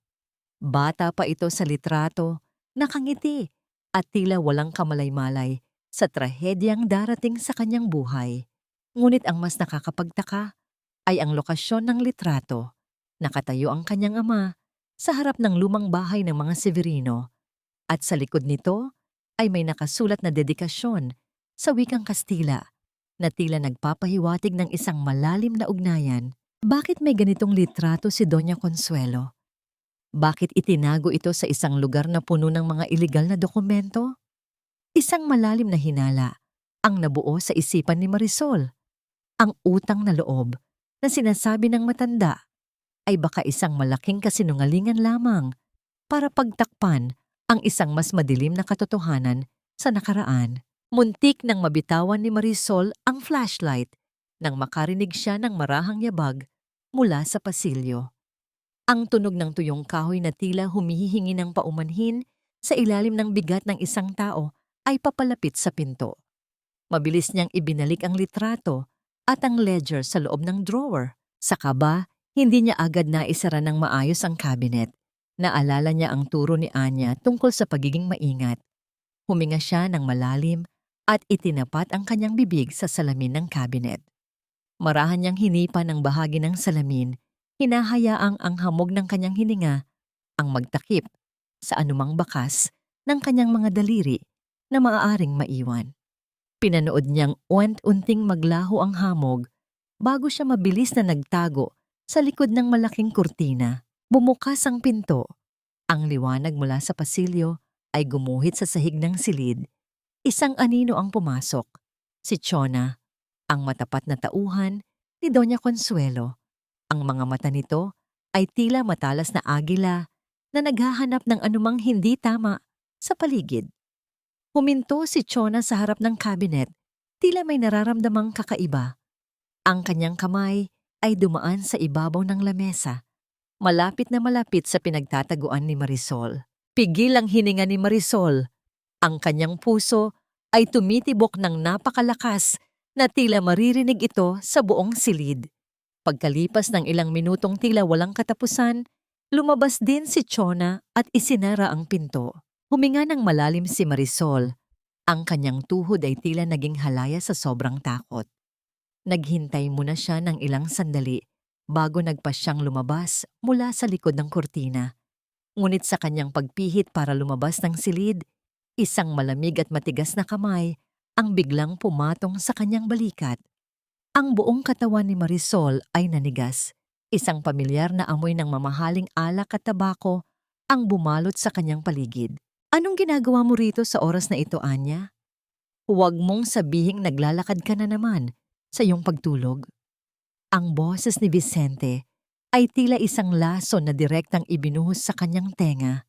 Bata pa ito sa litrato, nakangiti at tila walang kamalay-malay sa trahedyang darating sa kanyang buhay. Ngunit ang mas nakakapagtaka ay ang lokasyon ng litrato. Nakatayo ang kanyang ama sa harap ng lumang bahay ng mga Severino at sa likod nito ay may nakasulat na dedikasyon sa wikang Kastila na tila nagpapahiwatig ng isang malalim na ugnayan. Bakit may ganitong litrato si Doña Consuelo? Bakit itinago ito sa isang lugar na puno ng mga iligal na dokumento? Isang malalim na hinala ang nabuo sa isipan ni Marisol. Ang utang na loob na sinasabi ng matanda ay baka isang malaking kasinungalingan lamang para pagtakpan ang isang mas madilim na katotohanan sa nakaraan. Muntik nang mabitawan ni Marisol ang flashlight nang makarinig siya ng marahang yabag mula sa pasilyo. Ang tunog ng tuyong kahoy na tila humihihingi ng paumanhin sa ilalim ng bigat ng isang tao ay papalapit sa pinto. Mabilis niyang ibinalik ang litrato at ang ledger sa loob ng drawer. Sa kaba, hindi niya agad naisara ng maayos ang cabinet. Naalala niya ang turo ni Anya tungkol sa pagiging maingat. Huminga siya ng malalim at itinapat ang kanyang bibig sa salamin ng cabinet. Marahan niyang hinipa ng bahagi ng salamin, hinahayaang ang hamog ng kanyang hininga ang magtakip sa anumang bakas ng kanyang mga daliri na maaaring maiwan. Pinanood niyang unti-unting maglaho ang hamog bago siya mabilis na nagtago sa likod ng malaking kurtina. Bumukas ang pinto. Ang liwanag mula sa pasilyo ay gumuhit sa sahig ng silid. Isang anino ang pumasok. Si Chona, ang matapat na tauhan ni Doña Consuelo. Ang mga mata nito ay tila matalas na agila na naghahanap ng anumang hindi tama sa paligid. Huminto si Chona sa harap ng cabinet, tila may nararamdamang kakaiba. Ang kanyang kamay ay dumaan sa ibabaw ng lamesa, malapit na malapit sa pinagtataguan ni Marisol. Pigil ang hininga ni Marisol. Ang kanyang puso ay tumitibok ng napakalakas na tila maririnig ito sa buong silid. Pagkalipas ng ilang minutong tila walang katapusan, lumabas din si Chona at isinara ang pinto. Huminga ng malalim si Marisol. Ang kanyang tuhod ay tila naging halaya sa sobrang takot. Naghintay muna siya ng ilang sandali bago nagpa siyang lumabas mula sa likod ng kurtina. Ngunit sa kanyang pagpihit para lumabas ng silid, isang malamig at matigas na kamay ang biglang pumatong sa kanyang balikat. Ang buong katawan ni Marisol ay nanigas. Isang pamilyar na amoy ng mamahaling alak at tabako ang bumalot sa kanyang paligid. Anong ginagawa mo rito sa oras na ito, Anya? Huwag mong sabihing naglalakad ka na naman sa iyong pagtulog. Ang boses ni Vicente ay tila isang laso na direktang ibinuhos sa kanyang tenga.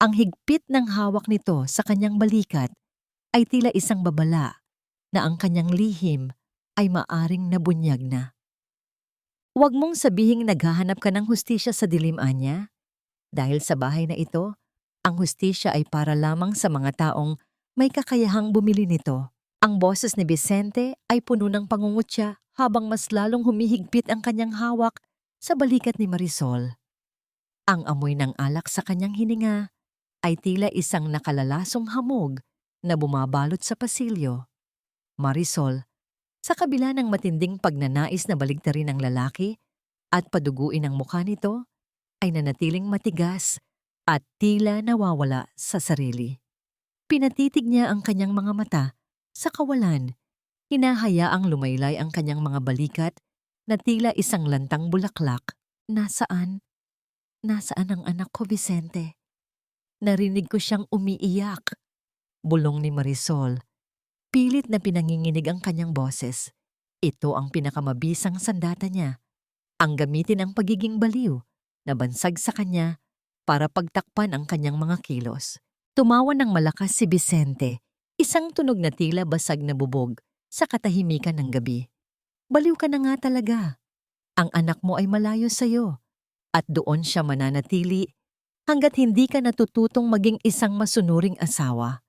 Ang higpit ng hawak nito sa kanyang balikat ay tila isang babala na ang kanyang lihim ay maaring nabunyag na. Huwag mong sabihing naghahanap ka ng hustisya sa dilim, Anya. Dahil sa bahay na ito, ang hustisya ay para lamang sa mga taong may kakayahang bumili nito. Ang boses ni Vicente ay puno ng pangungutya habang mas lalong humihigpit ang kanyang hawak sa balikat ni Marisol. Ang amoy ng alak sa kanyang hininga ay tila isang nakalalasong hamog na bumabalot sa pasilyo. Marisol, sa kabila ng matinding pagnanais na baligtarin ng lalaki at paduguin ang mukha nito, ay nanatiling matigas at tila nawawala sa sarili. Pinatitig niya ang kanyang mga mata sa kawalan. Hinahayaang lumaylay ang kanyang mga balikat na tila isang lantang bulaklak. Nasaan? Nasaan ang anak ko, Vicente? Narinig ko siyang umiiyak. Bulong ni Marisol. Pilit na pinanginginig ang kanyang boses. Ito ang pinakamabisang sandata niya. Ang gamitin ang pagiging baliw na bansag sa kanya para pagtakpan ang kanyang mga kilos. Tumawa ng malakas si Vicente, isang tunog na tila basag na bubog sa katahimikan ng gabi. Baliw ka na nga talaga. Ang anak mo ay malayo sa'yo at doon siya mananatili hanggat hindi ka natututong maging isang masunuring asawa.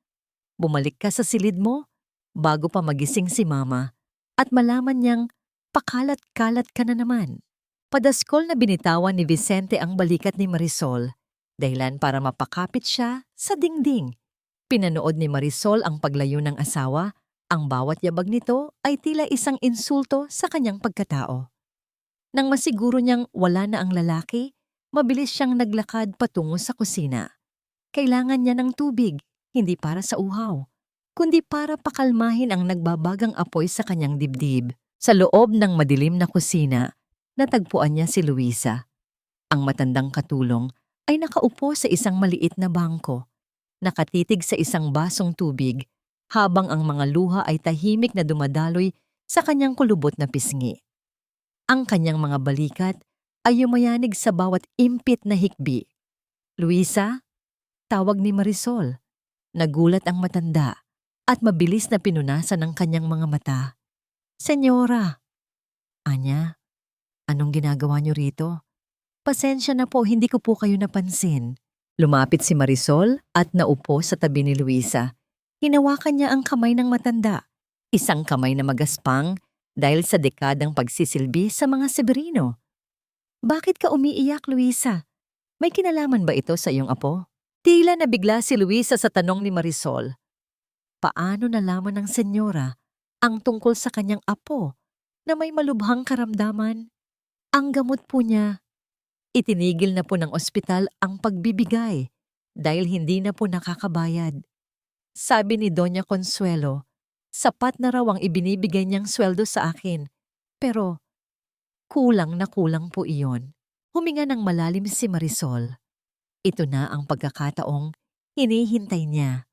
Bumalik ka sa silid mo bago pa magising si Mama at malaman niyang pakalat-kalat ka na naman. Padaskol na binitawan ni Vicente ang balikat ni Marisol, dahilan para mapakapit siya sa dingding. Pinanood ni Marisol ang paglayo ng asawa. Ang bawat yabag nito ay tila isang insulto sa kanyang pagkatao. Nang masiguro niyang wala na ang lalaki, mabilis siyang naglakad patungo sa kusina. Kailangan niya ng tubig, hindi para sa uhaw, kundi para pakalmahin ang nagbabagang apoy sa kanyang dibdib. Sa loob ng madilim na kusina, natagpuan niya si Luisa. Ang matandang katulong ay nakaupo sa isang maliit na bangko, nakatitig sa isang basong tubig habang ang mga luha ay tahimik na dumadaloy sa kanyang kulubot na pisngi. Ang kanyang mga balikat ay yumayanig sa bawat impit na hikbi. Luisa, tawag ni Marisol. Nagulat ang matanda at mabilis na pinunasan ng kanyang mga mata. Senyora. Anya, anong ginagawa niyo rito? Pasensya na po, hindi ko po kayo napansin. Lumapit si Marisol at naupo sa tabi ni Luisa. Hinawakan niya ang kamay ng matanda. Isang kamay na magaspang dahil sa dekadang pagsisilbi sa mga Severino. Bakit ka umiiyak, Luisa? May kinalaman ba ito sa iyong apo? Tila nabigla si Luisa sa tanong ni Marisol. Paano nalaman ng senyora ang tungkol sa kanyang apo na may malubhang karamdaman? Ang gamot po niya. Itinigil na po ng ospital ang pagbibigay dahil hindi na po nakakabayad. Sabi ni Doña Consuelo, sapat na raw ang ibinibigay niyang sweldo sa akin. Pero kulang na kulang po iyon. Huminga ng malalim si Marisol. Ito na ang pagkakataong hinihintay niya.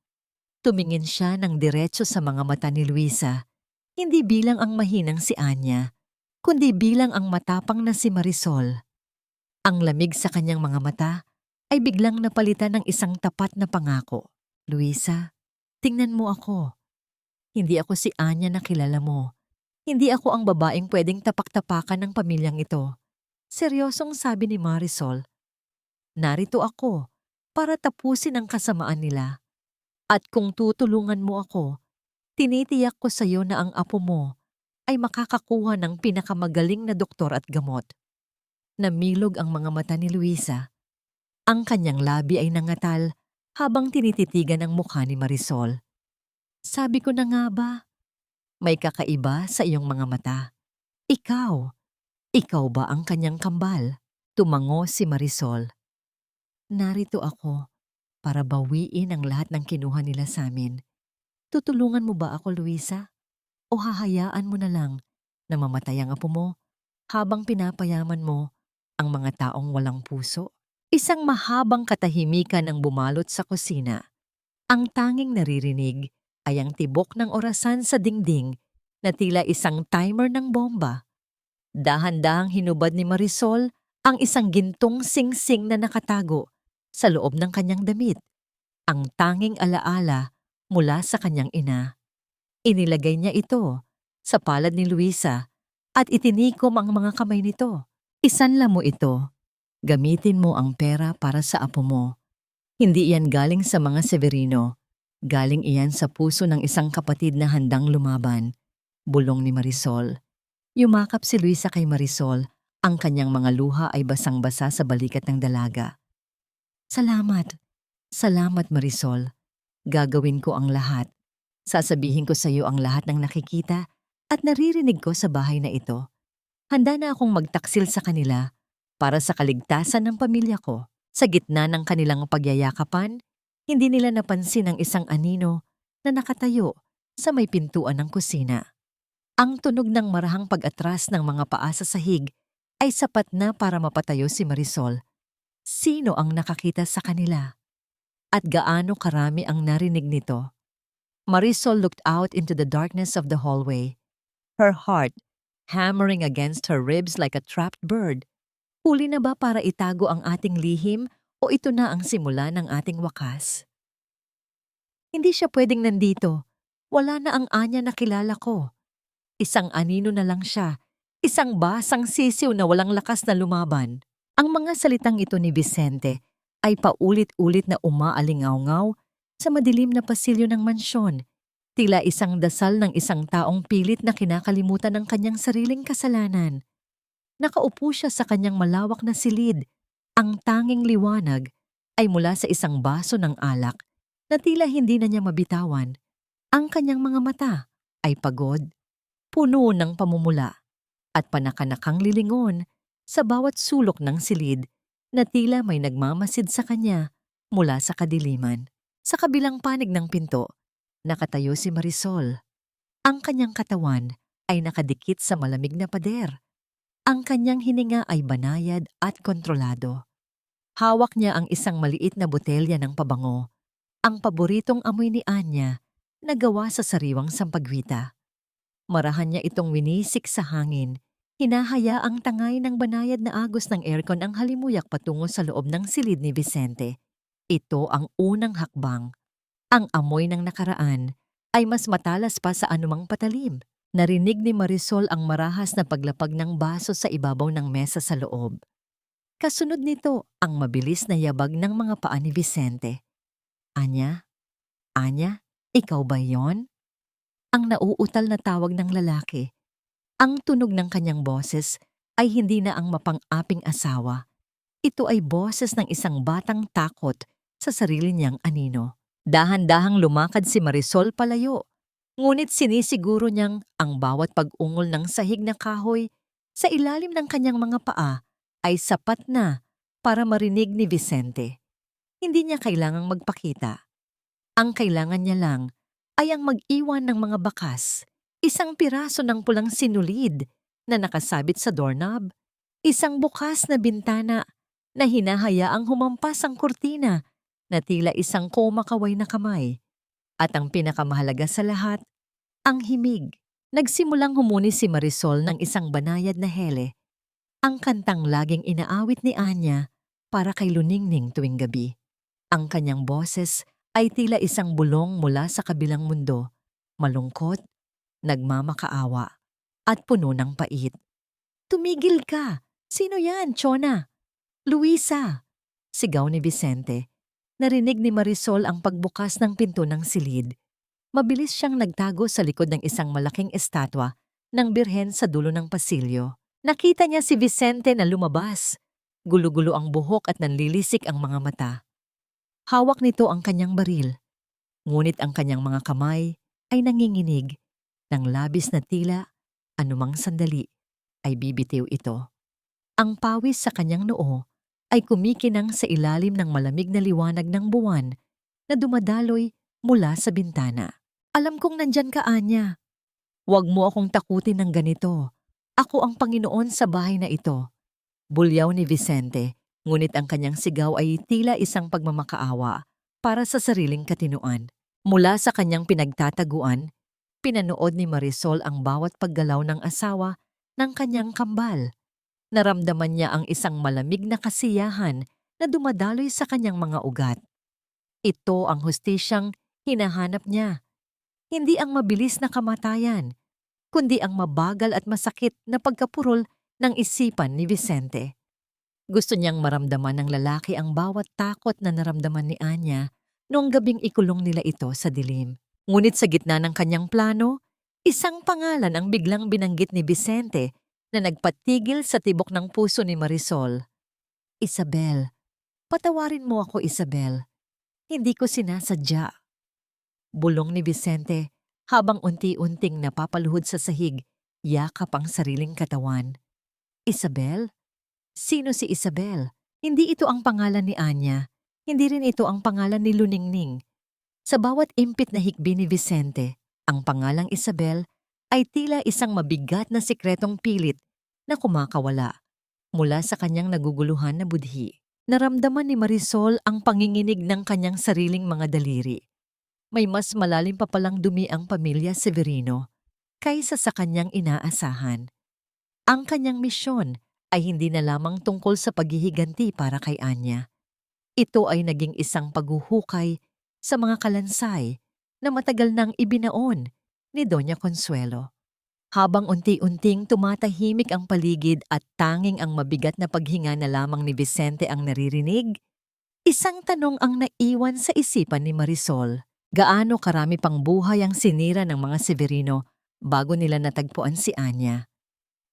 Tumingin siya ng diretso sa mga mata ni Luisa, hindi bilang ang mahinang si Anya, kundi bilang ang matapang na si Marisol. Ang lamig sa kanyang mga mata ay biglang napalitan ng isang tapat na pangako. Luisa, tingnan mo ako. Hindi ako si Anya na kilala mo. Hindi ako ang babaeng pwedeng tapak-tapakan ng pamilyang ito. Seryosong sabi ni Marisol. Narito ako para tapusin ang kasamaan nila. At kung tutulungan mo ako, tinitiyak ko sa iyo na ang apo mo ay makakakuha ng pinakamagaling na doktor at gamot. Namilog ang mga mata ni Luisa. Ang kanyang labi ay nangatal habang tinititigan ang mukha ni Marisol. Sabi ko na nga ba, may kakaiba sa iyong mga mata. Ikaw ba ang kanyang kambal? Tumango si Marisol. Narito ako para bawiin ang lahat ng kinuha nila sa amin. Tutulungan mo ba ako, Luisa? O hahayaan mo na lang na mamatay ang apo mo habang pinapayaman mo ang mga taong walang puso? Isang mahabang katahimikan ang bumalot sa kusina. Ang tanging naririnig ay ang tibok ng orasan sa dingding na tila isang timer ng bomba. Dahan-dahang hinubad ni Marisol ang isang gintong sing-sing na nakatago sa loob ng kanyang damit. Ang tanging alaala mula sa kanyang ina. Inilagay niya ito sa palad ni Luisa at itinikom ang mga kamay nito. Isanla mo ito. Gamitin mo ang pera para sa apo mo. Hindi iyan galing sa mga Severino. Galing iyan sa puso ng isang kapatid na handang lumaban. Bulong ni Marisol. Yumakap si Luisa kay Marisol. Ang kanyang mga luha ay basang-basa sa balikat ng dalaga. Salamat. Salamat, Marisol. Gagawin ko ang lahat. Sasabihin ko sa iyo ang lahat ng nakikita at naririnig ko sa bahay na ito. Handa na akong magtaksil sa kanila para sa kaligtasan ng pamilya ko. Sa gitna ng kanilang pagyayakapan, hindi nila napansin ang isang anino na nakatayo sa may pintuan ng kusina. Ang tunog ng marahang pag-atras ng mga paa sa sahig ay sapat na para mapatayo si Marisol. Sino ang nakakita sa kanila? At gaano karami ang narinig nito? Marisol looked out into the darkness of the hallway, her heart hammering against her ribs like a trapped bird. Huli na ba para itago ang ating lihim o ito na ang simula ng ating wakas? Hindi siya pwedeng nandito. Wala na ang Anya na kilala ko. Isang anino na lang siya. Isang basang sisiw na walang lakas na lumaban. Ang mga salitang ito ni Vicente ay paulit-ulit na umaalingaw-ngaw sa madilim na pasilyo ng mansyon. Tila isang dasal ng isang taong pilit na kinakalimutan ng kanyang sariling kasalanan. Nakaupo siya sa kanyang malawak na silid. Ang tanging liwanag ay mula sa isang baso ng alak na tila hindi na niya mabitawan. Ang kanyang mga mata ay pagod, puno ng pamumula, at panakanakang lilingon sa bawat sulok ng silid na tila may nagmamasid sa kanya mula sa kadiliman. Sa kabilang panig ng pinto, nakatayo si Marisol. Ang kanyang katawan ay nakadikit sa malamig na pader. Ang kanyang hininga ay banayad at kontrolado. Hawak niya ang isang maliit na botelya ng pabango, ang paboritong amoy ni Anya na gawa sa sariwang sampagwita. Marahan niya itong winisik sa hangin. Hinahayaang tangay ng banayad na agos ng aircon ang halimuyak patungo sa loob ng silid ni Vicente. Ito ang unang hakbang. Ang amoy ng nakaraan ay mas matalas pa sa anumang patalim. Narinig ni Marisol ang marahas na paglapag ng baso sa ibabaw ng mesa sa loob. Kasunod nito ang mabilis na yabag ng mga paa ni Vicente. Anya? Anya? Ikaw ba yon? Ang nauutal na tawag ng lalaki. Ang tunog ng kanyang boses ay hindi na ang mapang-aping asawa. Ito ay boses ng isang batang takot sa sarili niyang anino. Dahan-dahang lumakad si Marisol palayo. Ngunit sinisiguro niyang ang bawat pag-ungol ng sahig na kahoy sa ilalim ng kanyang mga paa ay sapat na para marinig ni Vicente. Hindi niya kailangang magpakita. Ang kailangan niya lang ay ang mag-iwan ng mga bakas, isang piraso ng pulang sinulid na nakasabit sa doorknob, isang bukas na bintana na hinahayaang humampas ang kurtina na tila isang kumakaway na kamay. At ang pinakamahalaga sa lahat, ang himig. Nagsimulang humuni si Marisol ng isang banayad na hele, ang kantang laging inaawit ni Anya para kay Luningning tuwing gabi. Ang kanyang boses ay tila isang bulong mula sa kabilang mundo, malungkot, nagmamakaawa, at puno ng pait. Tumigil ka! Sino yan, Chona? Luisa! Sigaw ni Vicente. Narinig ni Marisol ang pagbukas ng pinto ng silid. Mabilis siyang nagtago sa likod ng isang malaking estatwa ng birhen sa dulo ng pasilyo. Nakita niya si Vicente na lumabas. Gulo-gulo ang buhok at nanlilisik ang mga mata. Hawak nito ang kanyang baril. Ngunit ang kanyang mga kamay ay nanginginig ng labis na tila anumang sandali ay bibitiw ito. Ang pawis sa kanyang noo ay kumikinang sa ilalim ng malamig na liwanag ng buwan na dumadaloy mula sa bintana. Alam kong nandyan ka, Anya. Huwag mo akong takutin ng ganito. Ako ang Panginoon sa bahay na ito. Bulyaw ni Vicente, ngunit ang kanyang sigaw ay tila isang pagmamakaawa para sa sariling katinuan. Mula sa kanyang pinagtataguan, pinanood ni Marisol ang bawat paggalaw ng asawa ng kanyang kambal. Naramdaman niya ang isang malamig na kasiyahan na dumadaloy sa kanyang mga ugat. Ito ang hustisyang hinahanap niya. Hindi ang mabilis na kamatayan, kundi ang mabagal at masakit na pagkapurol ng isipan ni Vicente. Gusto niyang maramdaman ng lalaki ang bawat takot na naramdaman ni Anya noong gabing ikulong nila ito sa dilim. Ngunit sa gitna ng kanyang plano, isang pangalan ang biglang binanggit ni Vicente na nagpatigil sa tibok ng puso ni Marisol. Isabel. Patawarin mo ako, Isabel. Hindi ko sinasadya. Bulong ni Vicente habang unti-unting napapaluhod sa sahig, yakap ang sariling katawan. Isabel? Sino si Isabel? Hindi ito ang pangalan ni Anya. Hindi rin ito ang pangalan ni Luningning. Sa bawat impit na hikbi ni Vicente, ang pangalang Isabel ay tila isang mabigat na sikretong pilit na kumakawala mula sa kanyang naguguluhan na budhi. Naramdaman ni Marisol ang panginginig ng kanyang sariling mga daliri. May mas malalim pa palang dumi ang pamilya Severino kaysa sa kanyang inaasahan. Ang kanyang misyon ay hindi na lamang tungkol sa paghihiganti para kay Anya. Ito ay naging isang paghuhukay sa mga kalansay na matagal nang ibinaon ni Doña Consuelo. Habang unti-unting tumatahimik ang paligid at tanging ang mabigat na paghinga na lamang ni Vicente ang naririnig, isang tanong ang naiwan sa isipan ni Marisol. Gaano karami pang buhay ang sinira ng mga Severino bago nila natagpuan si Anya?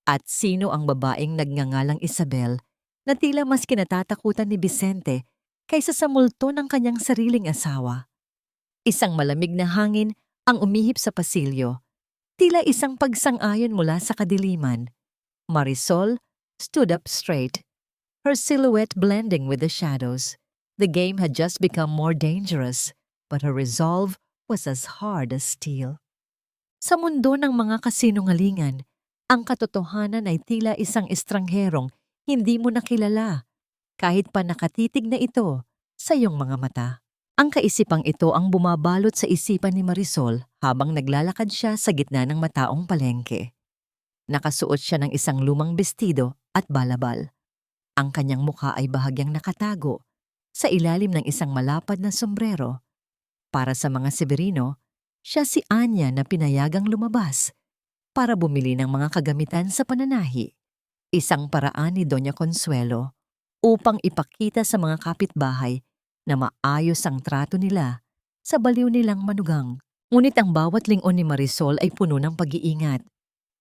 At sino ang babaeng nagngangalang Isabel na tila mas kinatatakutan ni Vicente kaysa sa multo ng kanyang sariling asawa? Isang malamig na hangin ang umihip sa pasilyo. Tila isang pagsang-ayon mula sa kadiliman. Marisol stood up straight, her silhouette blending with the shadows. The game had just become more dangerous, but her resolve was as hard as steel. Sa mundo ng mga kasinungalingan, ang katotohanan ay tila isang estrangherong hindi mo nakilala, kahit pa nakatitig na ito sa iyong mga mata. Ang kaisipang ito ang bumabalot sa isipan ni Marisol habang naglalakad siya sa gitna ng mataong palengke. Nakasuot siya ng isang lumang bestido at balabal. Ang kanyang mukha ay bahagyang nakatago sa ilalim ng isang malapad na sombrero. Para sa mga Severino, siya si Anya na pinayagang lumabas para bumili ng mga kagamitan sa pananahi. Isang paraan ni Doña Consuelo upang ipakita sa mga kapitbahay na maayos ang trato nila sa baliw nilang manugang. Ngunit ang bawat lingon ni Marisol ay puno ng pag-iingat.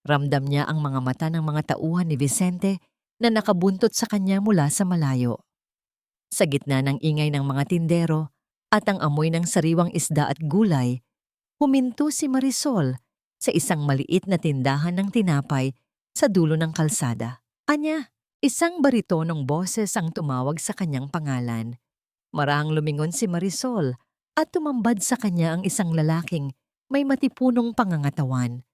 Ramdam niya ang mga mata ng mga tauhan ni Vicente na nakabuntot sa kanya mula sa malayo. Sa gitna ng ingay ng mga tindero at ang amoy ng sariwang isda at gulay, huminto si Marisol sa isang maliit na tindahan ng tinapay sa dulo ng kalsada. Anya, isang baritonong boses ang tumawag sa kanyang pangalan. Marahang lumingon si Marisol at tumambad sa kanya ang isang lalaking may matipunong pangangatawan.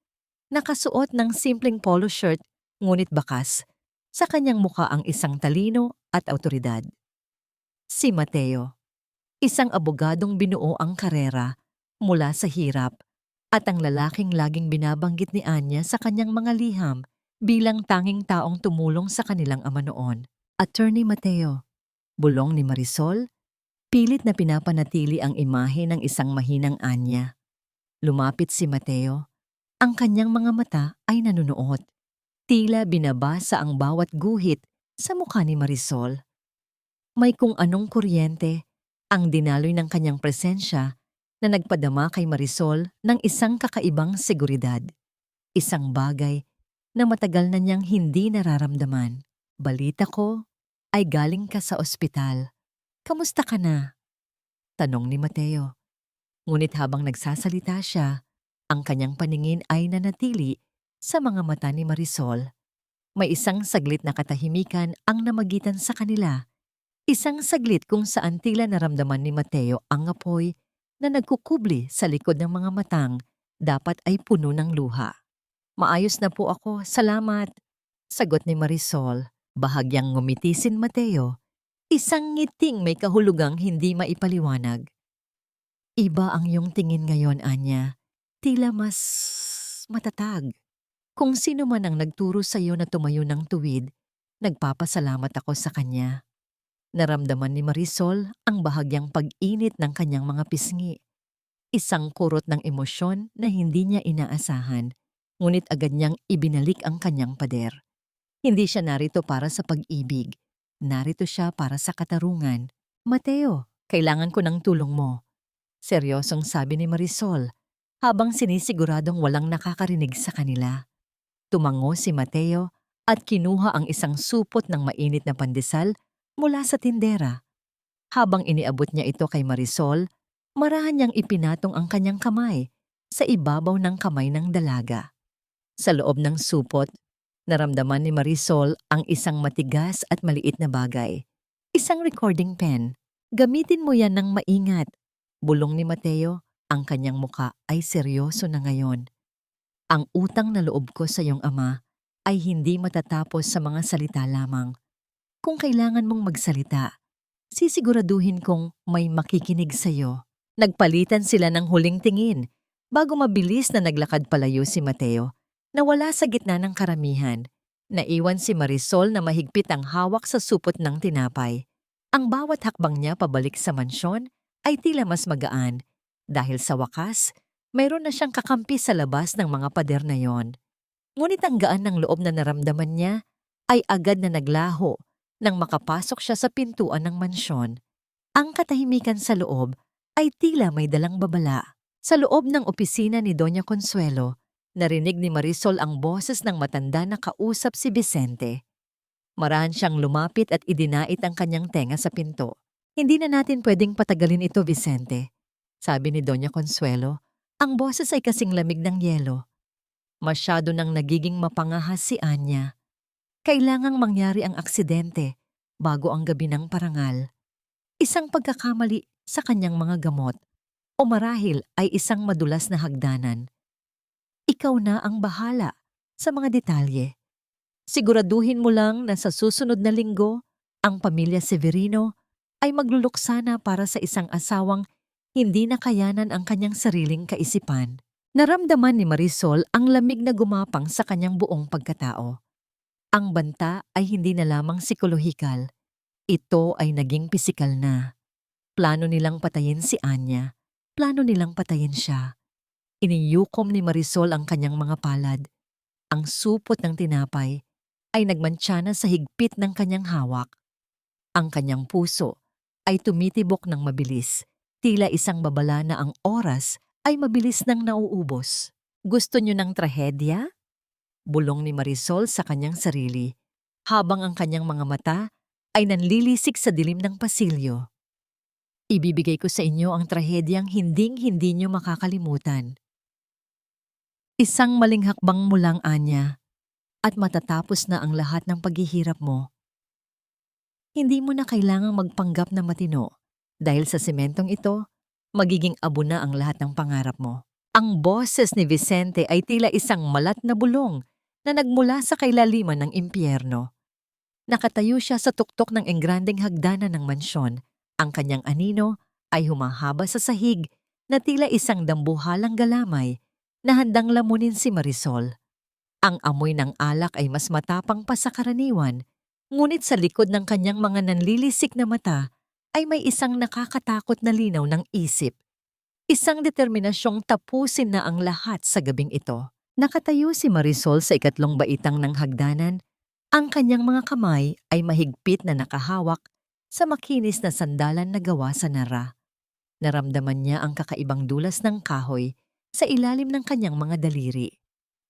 Nakasuot ng simpleng polo shirt ngunit bakas, sa kanyang muka ang isang talino at awtoridad. Si Mateo, isang abogadong binuo ang karera mula sa hirap at ang lalaking laging binabanggit ni Anya sa kanyang mga liham bilang tanging taong tumulong sa kanilang ama noon. Attorney Mateo, bulong ni Marisol, pilit na pinapanatili ang imahe ng isang mahinang Anya. Lumapit si Mateo, ang kanyang mga mata ay nanunuot. Tila binabasa ang bawat guhit sa mukha ni Marisol. May kung anong kuryente ang dinaloy ng kanyang presensya na nagpadama kay Marisol ng isang kakaibang seguridad. Isang bagay na matagal na niyang hindi nararamdaman. Balita ko ay galing ka sa ospital. Kamusta ka na? Tanong ni Mateo. Ngunit habang nagsasalita siya, ang kanyang paningin ay nanatili sa mga mata ni Marisol. May isang saglit na katahimikan ang namagitan sa kanila. Isang saglit kung saan tila naramdaman ni Mateo ang apoy na nagkukubli sa likod ng mga matang dapat ay puno ng luha. Maayos na po ako, salamat. Sagot ni Marisol, bahagyang ngumiti si Mateo. Isang ngiting may kahulugang hindi maipaliwanag. Iba ang iyong tingin ngayon, Anya. Tila mas matatag. Kung sino man ang nagturo sa iyo na tumayo ng tuwid, nagpapasalamat ako sa kanya. Naramdaman ni Marisol ang bahagyang pag-init ng kanyang mga pisngi. Isang kurot ng emosyon na hindi niya inaasahan, ngunit agad niyang ibinalik ang kanyang pader. Hindi siya narito para sa pag-ibig. Narito siya para sa katarungan. Mateo, kailangan ko ng tulong mo. Seryosong sabi ni Marisol, habang sinisiguradong walang nakakarinig sa kanila. Tumango si Mateo at kinuha ang isang supot ng mainit na pandesal mula sa tindera. Habang iniabot niya ito kay Marisol, marahan niyang ipinatong ang kanyang kamay sa ibabaw ng kamay ng dalaga. Sa loob ng supot, naramdaman ni Marisol ang isang matigas at maliit na bagay. Isang recording pen. Gamitin mo yan ng maingat. Bulong ni Mateo, ang kanyang muka ay seryoso na ngayon. Ang utang na loob ko sa iyong ama ay hindi matatapos sa mga salita lamang. Kung kailangan mong magsalita, sisiguraduhin kong may makikinig sa iyo. Nagpalitan sila ng huling tingin bago mabilis na naglakad palayo si Mateo na wala sa gitna ng karamihan. Naiwan si Marisol na mahigpit ang hawak sa supot ng tinapay. Ang bawat hakbang niya pabalik sa mansyon ay tila mas magaan dahil sa wakas, mayroon na siyang kakampi sa labas ng mga pader na yon. Ngunit ang gaan ng loob na naramdaman niya ay agad na naglaho nang makapasok siya sa pintuan ng mansyon. Ang katahimikan sa loob ay tila may dalang babala. Sa loob ng opisina ni Doña Consuelo, narinig ni Marisol ang boses ng matanda na kausap si Vicente. Marahan siyang lumapit at idinait ang kanyang tenga sa pinto. Hindi na natin pwedeng patagalin ito, Vicente. Sabi ni Doña Consuelo, ang boses ay kasing lamig ng yelo. Masyado nang nagiging mapangahas si Anya. Kailangang mangyari ang aksidente bago ang gabi ng parangal. Isang pagkakamali sa kanyang mga gamot o marahil ay isang madulas na hagdanan. Ikaw na ang bahala sa mga detalye. Siguraduhin mo lang na sa susunod na linggo, ang pamilya Severino ay magluluksana para sa isang asawang hindi nakayanan ang kanyang sariling kaisipan. Naramdaman ni Marisol ang lamig na gumapang sa kanyang buong pagkatao. Ang banta ay hindi na lamang psikolohikal. Ito ay naging pisikal na. Plano nilang patayin si Anya. Plano nilang patayin siya. Iniyukom ni Marisol ang kanyang mga palad. Ang supot ng tinapay ay nagmantsana sa higpit ng kanyang hawak. Ang kanyang puso ay tumitibok ng mabilis, tila isang babala na ang oras ay mabilis nang nauubos. Gusto niyo ng trahedya? Bulong ni Marisol sa kanyang sarili, habang ang kanyang mga mata ay nanlilisik sa dilim ng pasilyo. Ibibigay ko sa inyo ang trahedyang hinding-hindi niyo makakalimutan. Isang maling hakbang mo lang, Anya, at matatapos na ang lahat ng paghihirap mo. Hindi mo na kailangang magpanggap na matino dahil sa sementong ito, magiging abo na ang lahat ng pangarap mo. Ang boses ni Vicente ay tila isang malat na bulong na nagmula sa kailaliman ng impyerno. Nakatayo siya sa tuktok ng engrandeng hagdanan ng mansyon. Ang kanyang anino ay humahaba sa sahig na tila isang dambuhalang galamay na handang lamunin si Marisol. Ang amoy ng alak ay mas matapang pa sa karaniwan, ngunit sa likod ng kanyang mga nanlilisik na mata ay may isang nakakatakot na linaw ng isip. Isang determinasyong tapusin na ang lahat sa gabing ito. Nakatayo si Marisol sa ikatlong baitang ng hagdanan. Ang kanyang mga kamay ay mahigpit na nakahawak sa makinis na sandalan na gawa sa nara. Naramdaman niya ang kakaibang dulas ng kahoy sa ilalim ng kanyang mga daliri.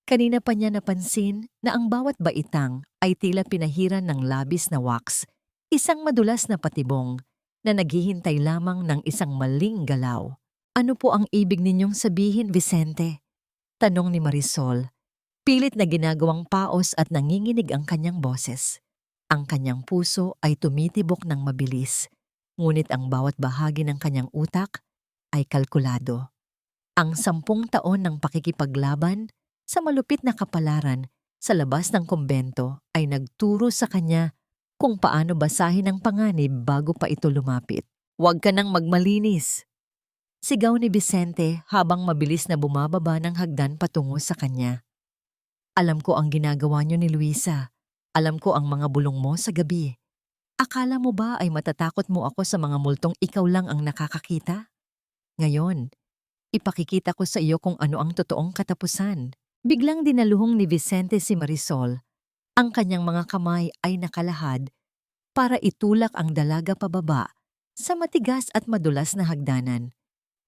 Kanina pa niya napansin na ang bawat baitang ay tila pinahiran ng labis na wax, isang madulas na patibong na naghihintay lamang ng isang maling galaw. Ano po ang ibig ninyong sabihin, Vicente? Tanong ni Marisol. Pilit na ginagawang paos at nanginginig ang kanyang boses. Ang kanyang puso ay tumitibok ng mabilis, ngunit ang bawat bahagi ng kanyang utak ay kalkulado. Ang 10 taon ng pakikipaglaban sa malupit na kapalaran sa labas ng kumbento ay nagturo sa kanya kung paano basahin ang panganib bago pa ito lumapit. Huwag ka nang magmalinis! Sigaw ni Vicente habang mabilis na bumababa ng hagdan patungo sa kanya. Alam ko ang ginagawa niyo ni Luisa. Alam ko ang mga bulong mo sa gabi. Akala mo ba ay matatakot mo ako sa mga multong ikaw lang ang nakakakita? Ngayon, ipakikita ko sa iyo kung ano ang totoong katapusan. Biglang dinaluhong ni Vicente si Marisol. Ang kanyang mga kamay ay nakalahad para itulak ang dalaga pababa sa matigas at madulas na hagdanan.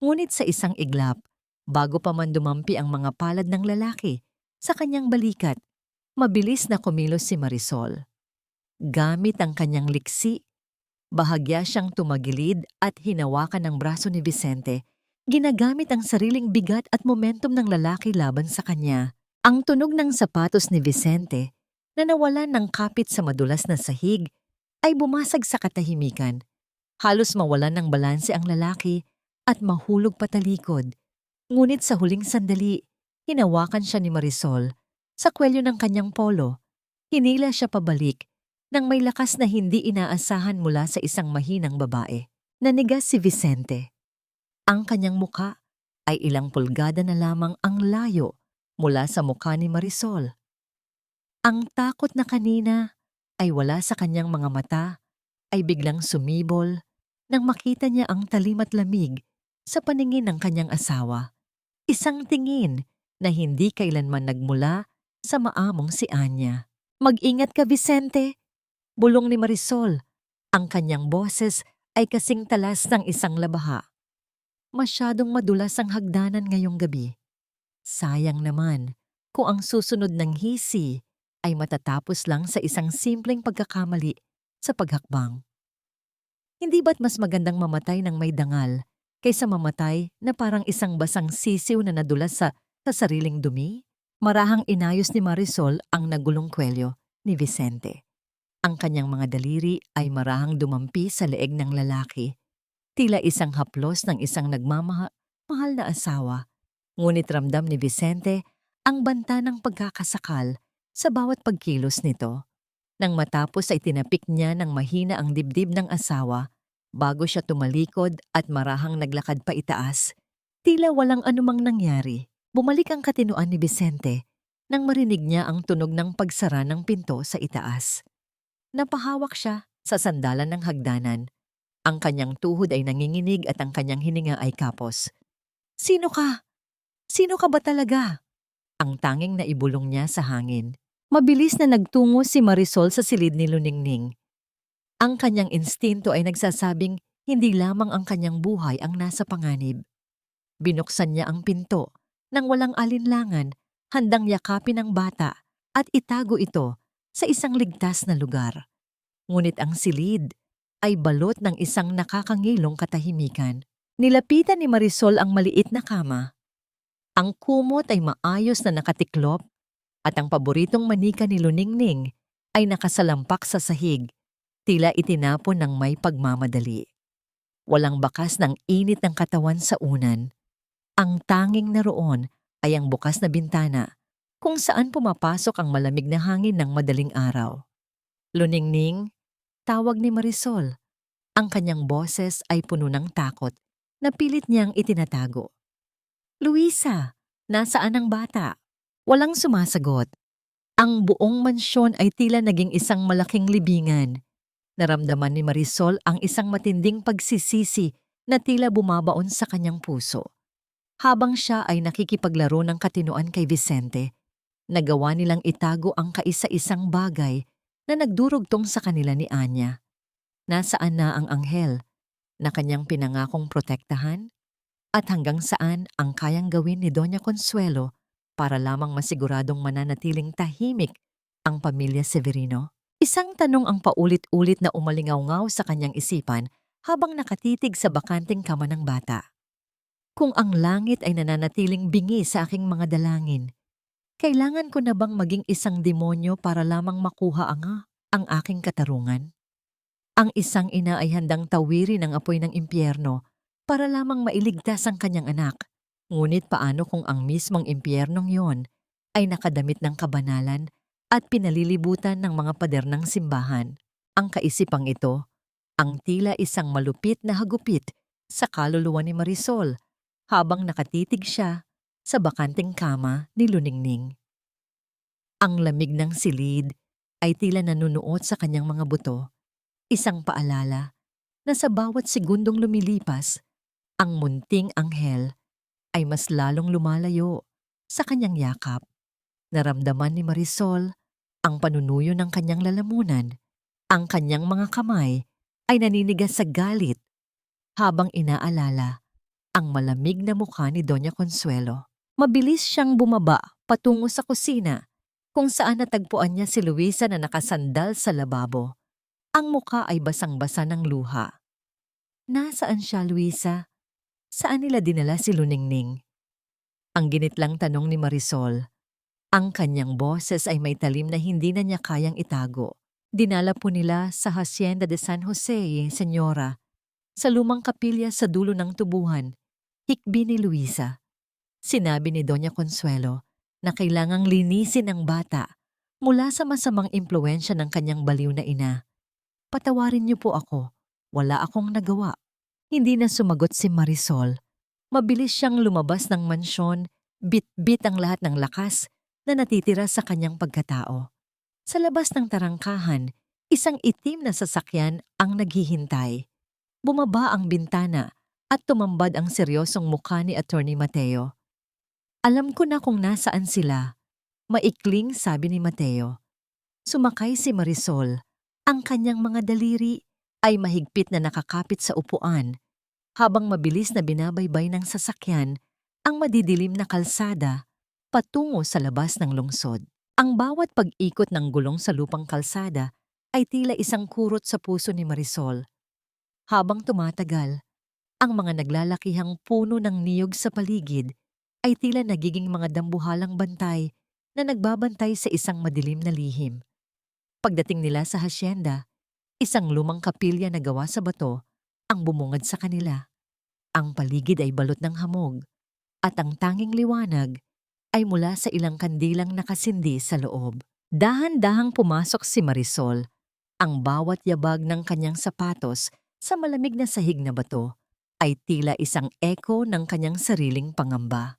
Ngunit sa isang iglap, bago pa man dumampi ang mga palad ng lalaki sa kanyang balikat, mabilis na kumilos si Marisol. Gamit ang kanyang liksi, bahagya siyang tumagilid at hinawakan ng braso ni Vicente, ginagamit ang sariling bigat at momentum ng lalaki laban sa kanya. Ang tunog ng sapatos ni Vicente, na nawalan ng kapit sa madulas na sahig, ay bumasag sa katahimikan. Halos mawalan ng balanse ang lalaki at mahulog patalikod. Ngunit sa huling sandali, hinawakan siya ni Marisol sa kwelyo ng kanyang polo. Hinila siya pabalik nang may lakas na hindi inaasahan mula sa isang mahinang babae. Nanigas si Vicente. Ang kanyang muka ay ilang pulgada na lamang ang layo mula sa mukha ni Marisol. Ang takot na kanina ay wala sa kanyang mga mata ay biglang sumibol nang makita niya ang talim at lamig sa paningin ng kanyang asawa. Isang tingin na hindi kailanman nagmula sa maamong si Anya. Mag-ingat ka, Vicente! Bulong ni Marisol. Ang kanyang boses ay kasing talas ng isang labaha. Masyadong madulas ang hagdanan ngayong gabi. Sayang naman kung ang susunod ng hisi ay matatapos lang sa isang simpleng pagkakamali sa paghakbang. Hindi ba't mas magandang mamatay ng may dangal kaysa mamatay na parang isang basang sisiw na nadulas sa sariling dumi? Marahang inayos ni Marisol ang nagulong kwelyo ni Vicente. Ang kanyang mga daliri ay marahang dumampi sa leeg ng lalaki, tila isang haplos ng isang nagmamahal na asawa. Ngunit ramdam ni Vicente ang banta ng pagkakasakal sa bawat pagkilos nito. Nang matapos ay tinapik niya ng mahina ang dibdib ng asawa bago siya tumalikod at marahang naglakad pa itaas. Tila walang anumang nangyari. Bumalik ang katinuan ni Vicente nang marinig niya ang tunog ng pagsara ng pinto sa itaas. Napahawak siya sa sandalan ng hagdanan. Ang kanyang tuhod ay nanginginig at ang kanyang hininga ay kapos. Sino ka? Sino ka ba talaga? Ang tanging naibulong niya sa hangin. Mabilis na nagtungo si Marisol sa silid ni Luningning. Ang kanyang instinto ay nagsasabing hindi lamang ang kanyang buhay ang nasa panganib. Binuksan niya ang pinto nang walang alinlangan, handang yakapin ang bata at itago ito sa isang ligtas na lugar. Ngunit ang silid ay balot ng isang nakakangilong katahimikan. Nilapitan ni Marisol ang maliit na kama. Ang kumot ay maayos na nakatiklop at ang paboritong manika ni Luningning ay nakasalampak sa sahig, tila itinapon ng may pagmamadali. Walang bakas ng init ng katawan sa unan. Ang tanging naroon ay ang bukas na bintana kung saan pumapasok ang malamig na hangin ng madaling araw. Luningning, tawag ni Marisol. Ang kanyang boses ay puno ng takot na pilit niyang itinatago. Luisa, nasaan ang bata? Walang sumasagot. Ang buong mansyon ay tila naging isang malaking libingan. Naramdaman ni Marisol ang isang matinding pagsisisi na tila bumabaon sa kanyang puso. Habang siya ay nakikipaglaro ng katinuan kay Vicente, nagawa nilang itago ang kaisa-isang bagay na nagdurugtong sa kanila ni Anya. Nasaan na ang anghel na kanyang pinangakong protektahan? At hanggang saan ang kayang gawin ni Doña Consuelo para lamang masiguradong mananatiling tahimik ang pamilya Severino? Isang tanong ang paulit-ulit na umalingaw-ngaw sa kanyang isipan habang nakatitig sa bakanting kama ng bata. Kung ang langit ay nananatiling bingi sa aking mga dalangin, kailangan ko na bang maging isang demonyo para lamang makuha ang aking katarungan? Ang isang ina ay handang tawirin ang apoy ng impyerno para lamang mailigtas ang kanyang anak. Ngunit paano kung ang mismong impyernong yon ay nakadamit ng kabanalan at pinalilibutan ng mga pader ng simbahan? Ang kaisipang ito, ang tila isang malupit na hagupit sa kaluluwa ni Marisol habang nakatitig siya sa bakanting kama ni Luningning. Ang lamig ng silid ay tila nanunuot sa kanyang mga buto, isang paalala na sa bawat segundong lumilipas, ang munting anghel ay mas lalong lumalayo sa kanyang yakap. Naramdaman ni Marisol ang panunuyo ng kanyang lalamunan. Ang kanyang mga kamay ay naninigas sa galit habang inaalala ang malamig na mukha ni Doña Consuelo. Mabilis siyang bumaba patungo sa kusina kung saan natagpuan niya si Luisa na nakasandal sa lababo. Ang mukha ay basang-basa ng luha. Nasaan siya, Luisa? Saan nila dinala si Luningning? Ang ginitlang tanong ni Marisol. Ang kanyang boses ay may talim na hindi na niya kayang itago. Dinala po nila sa Hacienda de San Jose, Senyora, sa lumang kapilya sa dulo ng tubuhan, hikbi ni Luisa. Sinabi ni Doña Consuelo na kailangang linisin ang bata mula sa masamang impluensya ng kanyang baliw na ina. Patawarin niyo po ako, wala akong nagawa. Hindi na sumagot si Marisol. Mabilis siyang lumabas ng mansyon, bit-bit ang lahat ng lakas na natitira sa kanyang pagkatao. Sa labas ng tarangkahan, isang itim na sasakyan ang naghihintay. Bumaba ang bintana at tumambad ang seryosong mukha ni Attorney Mateo. Alam ko na kung nasaan sila, maikling sabi ni Mateo. Sumakay si Marisol. Ang kanyang mga daliri ay mahigpit na nakakapit sa upuan, habang mabilis na binabaybay ng sasakyan ang madidilim na kalsada patungo sa labas ng lungsod. Ang bawat pag-ikot ng gulong sa lupang kalsada ay tila isang kurot sa puso ni Marisol. Habang tumatagal, ang mga naglalakihang puno ng niyog sa paligid ay tila nagiging mga dambuhalang bantay na nagbabantay sa isang madilim na lihim. Pagdating nila sa hasyenda, isang lumang kapilya na gawa sa bato ang bumungad sa kanila. Ang paligid ay balot ng hamog at ang tanging liwanag ay mula sa ilang kandilang nakasindi sa loob. Dahan-dahang pumasok si Marisol. Ang bawat yabag ng kanyang sapatos sa malamig na sahig na bato ay tila isang eko ng kanyang sariling pangamba.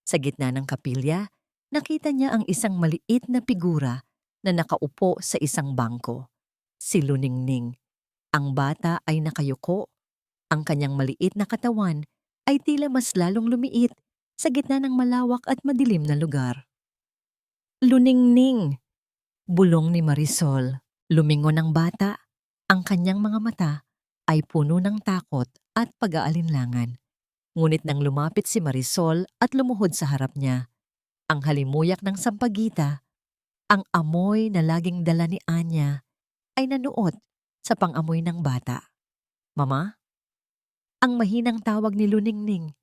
Sa gitna ng kapilya, nakita niya ang isang maliit na figura na nakaupo sa isang bangko. Si Luningning. Ang bata ay nakayuko. Ang kanyang maliit na katawan ay tila mas lalong lumiit sa gitna ng malawak at madilim na lugar. Luningning! Bulong ni Marisol. Lumingon ang bata. Ang kanyang mga mata ay puno ng takot at pag-aalinlangan. Ngunit nang lumapit si Marisol at lumuhod sa harap niya, ang halimuyak ng sampagita, ang amoy na laging dala ni Anya ay nanuot sa pangamoy ng bata. "Mama?" Ang mahinang tawag ni Luningning.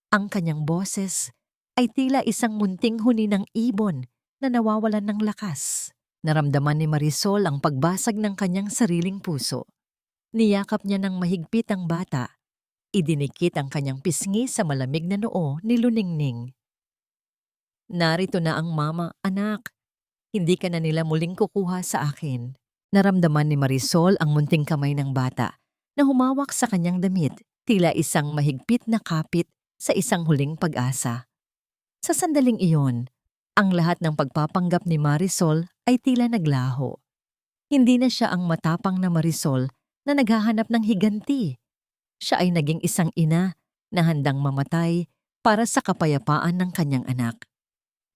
Ang kanyang boses ay tila isang munting huni ng ibon na nawawalan ng lakas. Naramdaman ni Marisol ang pagbasag ng kanyang sariling puso. Niyakap niya ng mahigpit ang bata. Idinikit ang kanyang pisngi sa malamig na noo ni Luningning. "Narito na ang mama, anak. Hindi ka na nila muling kukuha sa akin." Naramdaman ni Marisol ang munting kamay ng bata na humawak sa kanyang damit, tila isang mahigpit na kapit sa isang huling pag-asa. Sa sandaling iyon, ang lahat ng pagpapanggap ni Marisol ay tila naglaho. Hindi na siya ang matapang na Marisol na naghahanap ng higanti. Siya ay naging isang ina na handang mamatay para sa kapayapaan ng kanyang anak.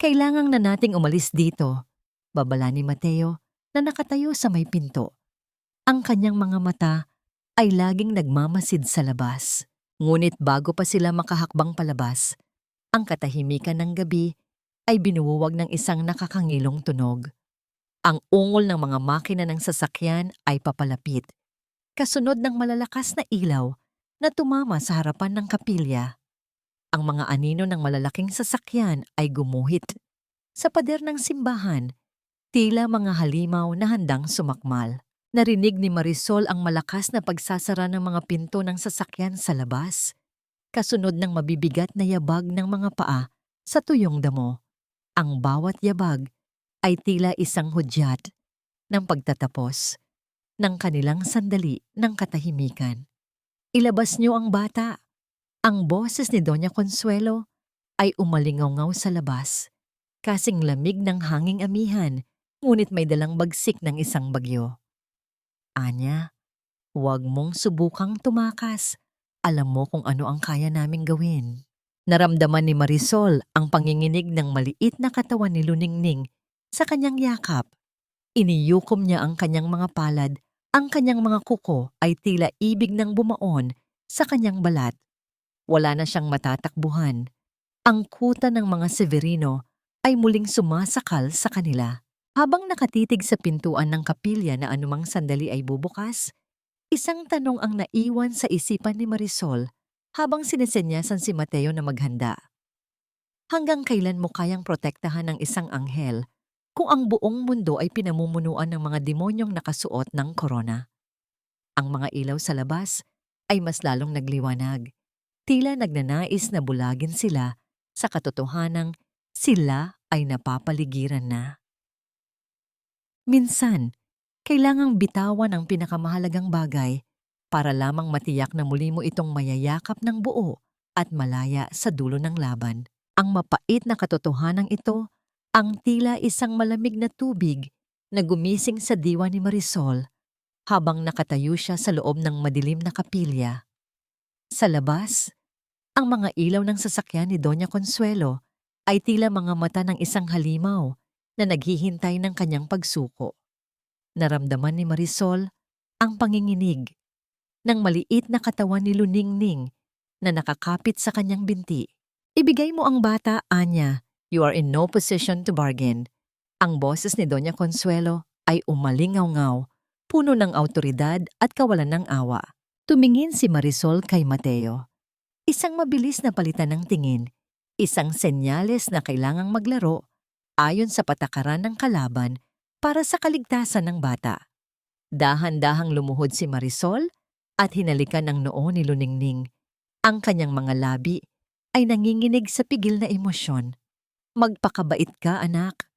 "Kailangan na nating umalis dito," babala ni Mateo na nakatayo sa may pinto. Ang kanyang mga mata ay laging nagmamasid sa labas. Ngunit bago pa sila makahakbang palabas, ang katahimikan ng gabi ay binuwag ng isang nakakangilong tunog. Ang ungol ng mga makina ng sasakyan ay papalapit, kasunod ng malalakas na ilaw na tumama sa harapan ng kapilya. Ang mga anino ng malalaking sasakyan ay gumuhit. Sa pader ng simbahan, tila mga halimaw na handang sumakmal. Narinig ni Marisol ang malakas na pagsasara ng mga pinto ng sasakyan sa labas, kasunod ng mabibigat na yabag ng mga paa sa tuyong damo. Ang bawat yabag ay tila isang hudyat ng pagtatapos ng kanilang sandali ng katahimikan. "Ilabas niyo ang bata." Ang boses ni Doña Consuelo ay umalingaw sa labas, kasing lamig ng hanging amihan, ngunit may dalang bagsik ng isang bagyo. "Anya, huwag mong subukang tumakas. Alam mo kung ano ang kaya naming gawin." Naramdaman ni Marisol ang panginginig ng maliit na katawan ni Luningning sa kanyang yakap. Iniyukom niya ang kanyang mga palad, ang kanyang mga kuko ay tila ibig ng bumaon sa kanyang balat. Wala na siyang matatakbuhan. Ang kuta ng mga Severino ay muling sumasakal sa kanila. Habang nakatitig sa pintuan ng kapilya na anumang sandali ay bubukas, isang tanong ang naiwan sa isipan ni Marisol habang sinisenyasan si Mateo na maghanda. Hanggang kailan mo kayang protektahan ng isang anghel kung ang buong mundo ay pinamumunuan ng mga demonyong nakasuot ng korona? Ang mga ilaw sa labas ay mas lalong nagliwanag. Tila nagnanais na bulagin sila sa katotohanang sila ay napapaligiran na. Minsan, kailangang bitawan ang pinakamahalagang bagay para lamang matiyak na muli mo itong mayayakap ng buo at malaya sa dulo ng laban. Ang mapait na katotohanan ito, ang tila isang malamig na tubig na gumising sa diwa ni Marisol habang nakatayo siya sa loob ng madilim na kapilya. Sa labas, ang mga ilaw ng sasakyan ni Doña Consuelo ay tila mga mata ng isang halimaw na naghihintay ng kanyang pagsuko. Naramdaman ni Marisol ang panginginig ng maliit na katawan ni Luningning na nakakapit sa kanyang binti. "Ibigay mo ang bata, Anya. You are in no position to bargain." Ang boses ni Doña Consuelo ay umalingaw-ngaw, puno ng awtoridad at kawalan ng awa. Tumingin si Marisol kay Mateo. Isang mabilis na palitan ng tingin, isang senyales na kailangang maglaro ayon sa patakaran ng kalaban para sa kaligtasan ng bata. Dahan-dahang lumuhod si Marisol at hinalikan ang noo ni Luningning. Ang kanyang mga labi ay nanginginig sa pigil na emosyon. "Magpakabait ka, anak.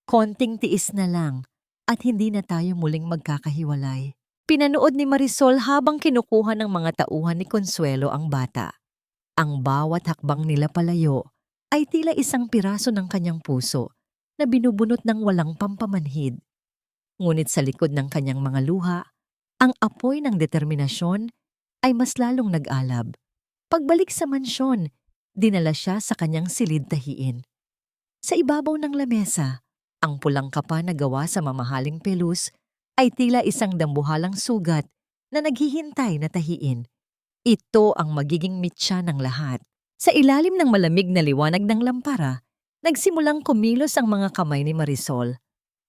Konting tiis na lang at hindi na tayo muling magkakahiwalay." Pinanood ni Marisol habang kinukuha ng mga tauhan ni Consuelo ang bata. Ang bawat hakbang nila palayo ay tila isang piraso ng kanyang puso na binubunot ng walang pampamanhid. Ngunit sa likod ng kanyang mga luha, ang apoy ng determinasyon ay mas lalong nag-alab. Pagbalik sa mansyon, dinala siya sa kanyang silid tahiin. Sa ibabaw ng lamesa, ang pulang kapa na gawa sa mamahaling pelus ay tila isang dambuhalang sugat na naghihintay na tahiin. Ito ang magiging mitya ng lahat. Sa ilalim ng malamig na liwanag ng lampara, nagsimulang kumilos ang mga kamay ni Marisol.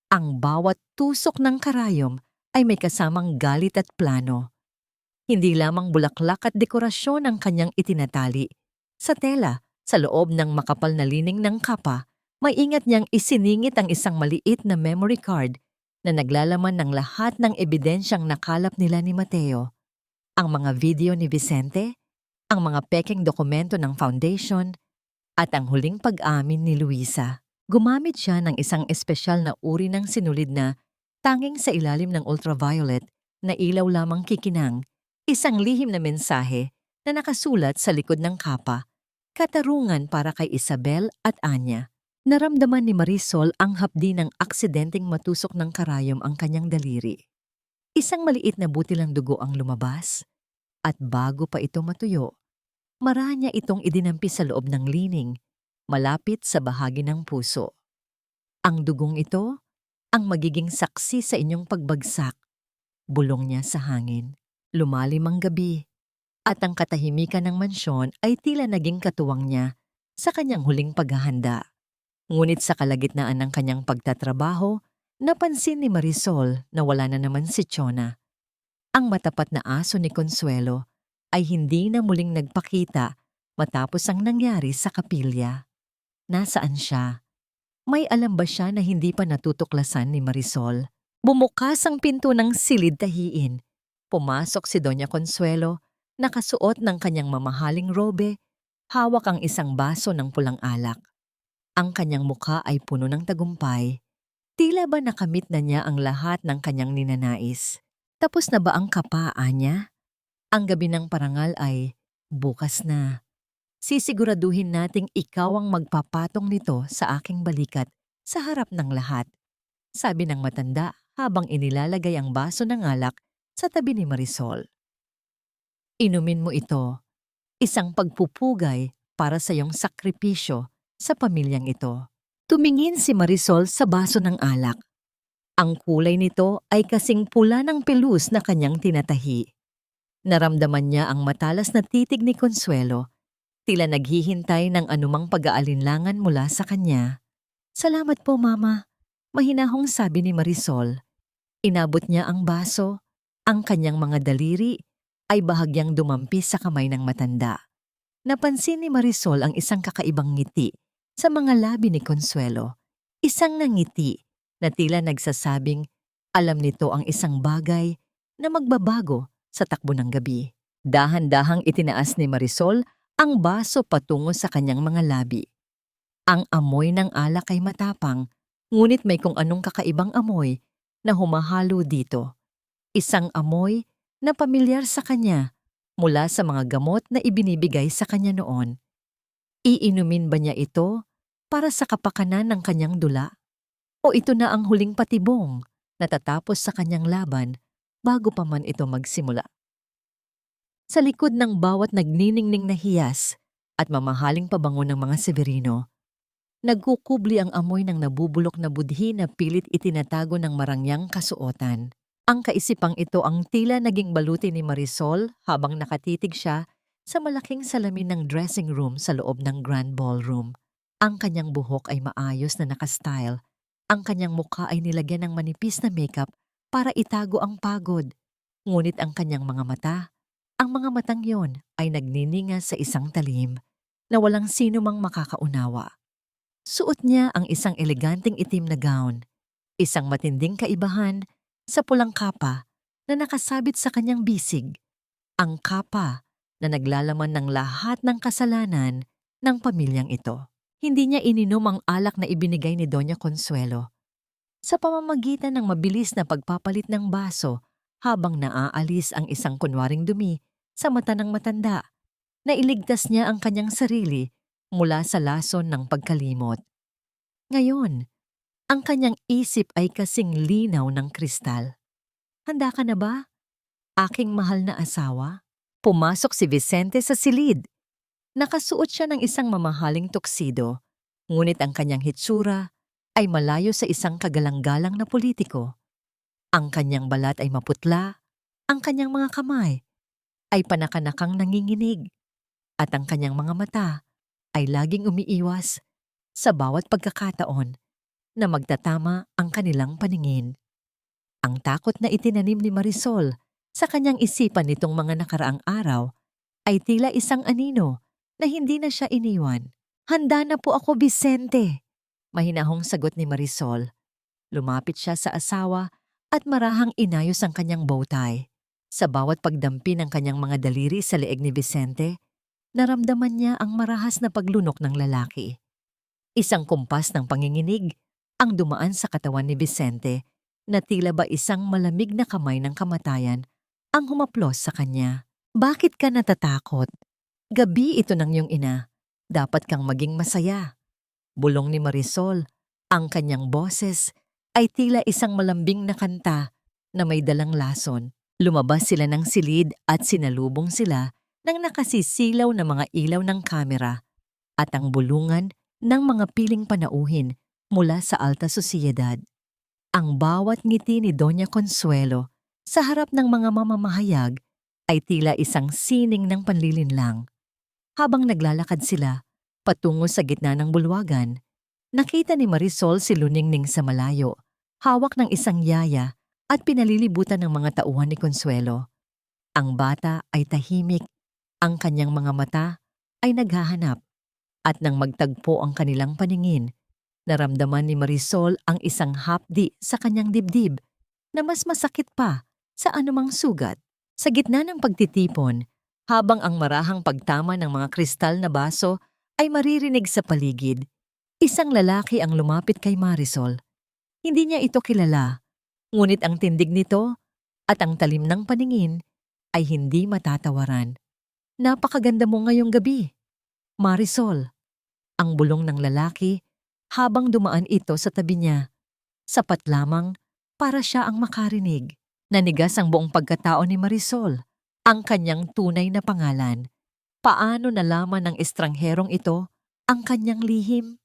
Ang bawat tusok ng karayom ay may kasamang galit at plano. Hindi lamang bulaklak at dekorasyon ang kanyang itinatali. Sa tela, sa loob ng makapal na lining ng kapa, may ingat niyang isiningit ang isang maliit na memory card na naglalaman ng lahat ng ebidensyang nakalap nila ni Mateo. Ang mga video ni Vicente, ang mga pekeng dokumento ng foundation, at ang huling pag-amin ni Luisa. Gumamit siya ng isang espesyal na uri ng sinulid na tanging sa ilalim ng ultraviolet na ilaw lamang kikinang, isang lihim na mensahe na nakasulat sa likod ng kapa, katarungan para kay Isabel at Anya. Naramdaman ni Marisol ang hapdi ng aksidenteng matusok ng karayom ang kanyang daliri. Isang maliit na butilang dugo ang lumabas, at bago pa ito matuyo, maranya itong idinampi sa loob ng lining, malapit sa bahagi ng puso. Ang dugong ito, ang magiging saksi sa inyong pagbagsak. Bulong niya sa hangin. Lumalim ang gabi, at ang katahimikan ng mansyon ay tila naging katuwang niya sa kanyang huling paghahanda. Ngunit sa kalagitnaan ng kanyang pagtatrabaho, napansin ni Marisol na wala na naman si Chona. Ang matapat na aso ni Consuelo ay hindi na muling nagpakita matapos ang nangyari sa kapilya. Nasaan siya? May alam ba siya na hindi pa natutuklasan ni Marisol? Bumukas ang pinto ng silid tahiin. Pumasok si Doña Consuelo, nakasuot ng kanyang mamahaling robe, hawak ang isang baso ng pulang alak. Ang kanyang mukha ay puno ng tagumpay. Tila ba nakamit na niya ang lahat ng kanyang ninanais? Tapos na ba ang kapa, Anya? Ang gabi ng parangal ay bukas na. Sisiguraduhin nating ikaw ang magpapatong nito sa aking balikat sa harap ng lahat, sabi ng matanda habang inilalagay ang baso ng alak sa tabi ni Marisol. Inumin mo ito, isang pagpupugay para sa iyong sakripisyo sa pamilyang ito. Tumingin si Marisol sa baso ng alak. Ang kulay nito ay kasing pula ng pelus na kanyang tinatahi. Naramdaman niya ang matalas na titig ni Consuelo, tila naghihintay ng anumang pag-aalinlangan mula sa kanya. Salamat po, Mama, mahinahong sabi ni Marisol. Inabot niya ang baso, ang kanyang mga daliri ay bahagyang dumampi sa kamay ng matanda. Napansin ni Marisol ang isang kakaibang ngiti sa mga labi ni Consuelo. Isang nangiti na tila nagsasabing alam nito ang isang bagay na magbabago sa takbo ng gabi. Dahan-dahang itinaas ni Marisol ang baso patungo sa kanyang mga labi. Ang amoy ng alak ay matapang, ngunit may kung anong kakaibang amoy na humahalo dito. Isang amoy na pamilyar sa kanya mula sa mga gamot na ibinibigay sa kanya noon. Iinumin ba niya ito para sa kapakanan ng kanyang dula? O ito na ang huling patibong na tatapos sa kanyang laban bago pa man ito magsimula? Sa likod ng bawat nagniningning na hiyas at mamahaling pabango ng mga Severino, nagkukubli ang amoy ng nabubulok na budhi na pilit itinatago ng marangyang kasuotan. Ang kaisipang ito ang tila naging baluti ni Marisol habang nakatitig siya sa malaking salamin ng dressing room sa loob ng Grand Ballroom. Ang kanyang buhok ay maayos na nakastyle. Ang kanyang mukha ay nilagyan ng manipis na makeup para itago ang pagod. Ngunit ang kanyang mga mata, ang mga matang yon ay nagnininga sa isang talim na walang sino mang makakaunawa. Suot niya ang isang eleganteng itim na gown, isang matinding kaibahan sa pulang kapa na nakasabit sa kanyang bisig. Ang kapa na naglalaman ng lahat ng kasalanan ng pamilyang ito. Hindi niya ininom ang alak na ibinigay ni Doña Consuelo. Sa pamamagitan ng mabilis na pagpapalit ng baso habang naaalis ang isang kunwaring dumi sa mata ng matanda, nailigtas niya ang kanyang sarili mula sa lason ng pagkalimot. Ngayon, ang kanyang isip ay kasing linaw ng kristal. Handa ka na ba, aking mahal na asawa? Pumasok si Vicente sa silid. Nakasuot siya ng isang mamahaling tuksido, ngunit ang kanyang hitsura ay malayo sa isang kagalang-galang na politiko. Ang kanyang balat ay maputla, ang kanyang mga kamay ay panakanakang nanginginig, at ang kanyang mga mata ay laging umiiwas sa bawat pagkakataon na magtatama ang kanilang paningin. Ang takot na itinanim ni Marisol sa kanyang isipan nitong mga nakaraang araw ay tila isang anino na hindi na siya iniwan. "Handa na po ako, Vicente," mahinahong sagot ni Marisol. Lumapit siya sa asawa at marahang inayos ang kanyang bowtie. Sa bawat pagdampi ng kanyang mga daliri sa leeg ni Vicente, naramdaman niya ang marahas na paglunok ng lalaki. Isang kumpas ng panginginig ang dumaan sa katawan ni Vicente na tila ba isang malamig na kamay ng kamatayan ang humaplos sa kanya. "Bakit ka natatakot? Gabi ito ng iyong ina. Dapat kang maging masaya." Bulong ni Marisol. Ang kanyang boses ay tila isang malambing na kanta na may dalang lason. Lumabas sila ng silid at sinalubong sila ng nakasisilaw na mga ilaw ng kamera at ang bulungan ng mga piling panauhin mula sa alta sosyedad. Ang bawat ngiti ni Doña Consuelo sa harap ng mga mamamahayag ay tila isang sining ng panlilinlang. Habang naglalakad sila patungo sa gitna ng bulwagan, nakita ni Marisol si Luningning sa malayo, hawak ng isang yaya at pinalilibutan ng mga tauhan ni Consuelo. Ang bata ay tahimik, ang kanyang mga mata ay naghahanap, at nang magtagpo ang kanilang paningin, naramdaman ni Marisol ang isang hapdi sa kanyang dibdib na mas masakit pa sa anumang sugat. Sa gitna ng pagtitipon, habang ang marahang pagtama ng mga kristal na baso ay maririnig sa paligid, isang lalaki ang lumapit kay Marisol. Hindi niya ito kilala, ngunit ang tindig nito at ang talim ng paningin ay hindi matatawaran. "Napakaganda mo ngayong gabi, Marisol," ang bulong ng lalaki habang dumaan ito sa tabi niya. Sapat lamang para siya ang makarinig. Nanigas ang buong pagkatao ni Marisol, ang kanyang tunay na pangalan. Paano nalaman ng estrangherong ito ang kanyang lihim?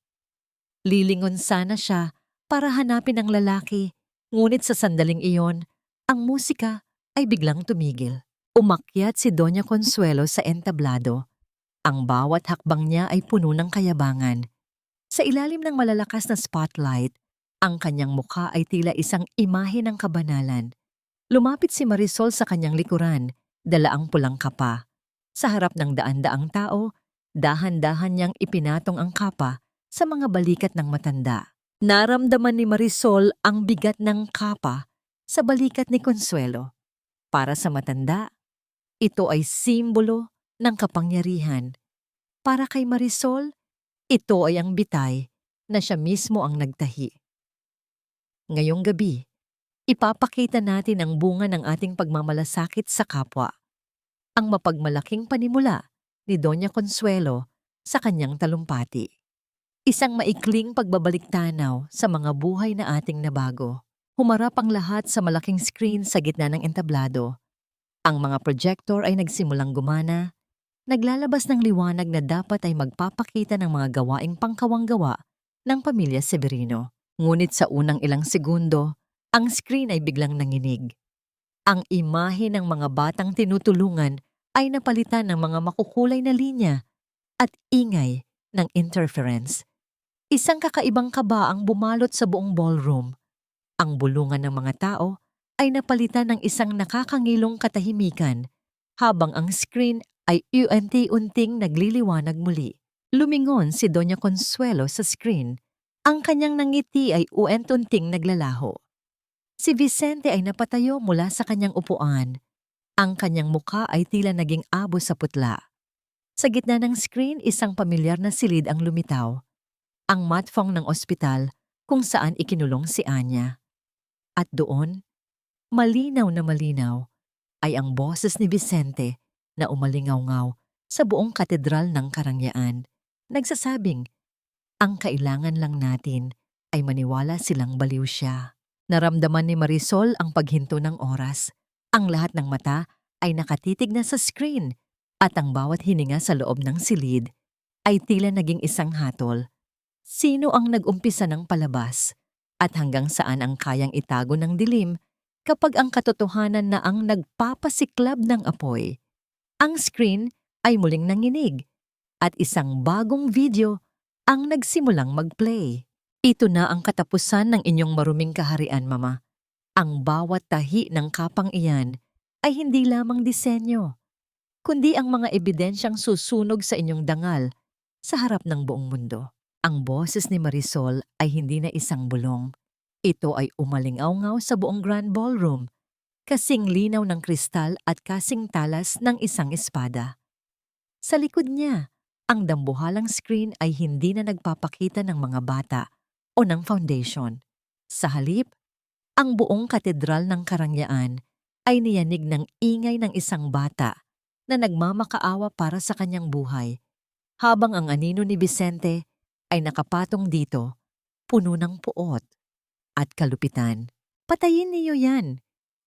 Lilingon sana siya para hanapin ang lalaki, ngunit sa sandaling iyon, ang musika ay biglang tumigil. Umakyat si Doña Consuelo sa entablado. Ang bawat hakbang niya ay puno ng kayabangan. Sa ilalim ng malalakas na spotlight, ang kanyang mukha ay tila isang imahe ng kabanalan. Lumapit si Marisol sa kanyang likuran, dala ang pulang kapa. Sa harap ng daan-daang tao, dahan-dahan niyang ipinatong ang kapa sa mga balikat ng matanda. Naramdaman ni Marisol ang bigat ng kapa sa balikat ni Consuelo. Para sa matanda, ito ay simbolo ng kapangyarihan. Para kay Marisol, ito ay ang bitay na siya mismo ang nagtahi. Ngayong gabi, ipapakita natin ang bunga ng ating pagmamalasakit sa kapwa. Ang mapagmalaking panimula ni Doña Consuelo sa kanyang talumpati. Isang maikling pagbabalik-tanaw sa mga buhay na ating nabago. Humarap ang lahat sa malaking screen sa gitna ng entablado. Ang mga projector ay nagsimulang gumana, naglalabas ng liwanag na dapat ay magpapakita ng mga gawaing pangkawanggawa ng pamilya Severino. Ngunit sa unang ilang segundo, ang screen ay biglang nanginig. Ang imahe ng mga batang tinutulungan ay napalitan ng mga makukulay na linya at ingay ng interference. Isang kakaibang kaba ang bumalot sa buong ballroom. Ang bulungan ng mga tao ay napalitan ng isang nakakangilong katahimikan habang ang screen ay unti-unting nagliliwanag muli. Lumingon si Doña Consuelo sa screen. Ang kanyang nangiti ay unti-unting naglalaho. Si Vicente ay napatayo mula sa kanyang upuan. Ang kanyang mukha ay tila naging abo sa putla. Sa gitna ng screen, isang pamilyar na silid ang lumitaw. Ang matfong ng ospital kung saan ikinulong si Anya. At doon, malinaw na malinaw, ay ang boses ni Vicente na umalingaw-ngaw sa buong katedral ng Karangyaan. Nagsasabing, ang kailangan lang natin ay maniwala silang baliw siya. Naramdaman ni Marisol ang paghinto ng oras. Ang lahat ng mata ay nakatitig na sa screen at ang bawat hininga sa loob ng silid ay tila naging isang hatol. Sino ang nag-umpisa ng palabas? At hanggang saan ang kayang itago ng dilim kapag ang katotohanan na ang nagpapasiklab ng apoy. Ang screen ay muling nanginig at isang bagong video ang nagsimulang mag-play. Ito na ang katapusan ng inyong maruming kaharian, Mama. Ang bawat tahi ng kapang iyan ay hindi lamang disenyo, kundi ang mga ebidensyang susunog sa inyong dangal sa harap ng buong mundo. Ang boses ni Marisol ay hindi na isang bulong. Ito ay umalingaw-ngaw sa buong Grand Ballroom, kasing linaw ng kristal at kasing talas ng isang espada. Sa likod niya, ang dambuhalang screen ay hindi na nagpapakita ng mga bata o ng foundation. Sa halip, ang buong katedral ng karangyaan ay niyanig ng ingay ng isang bata na nagmamakaawa para sa kanyang buhay, habang ang anino ni Vicente ay nakapatong dito, puno ng puot at kalupitan. Patayin niyo yan!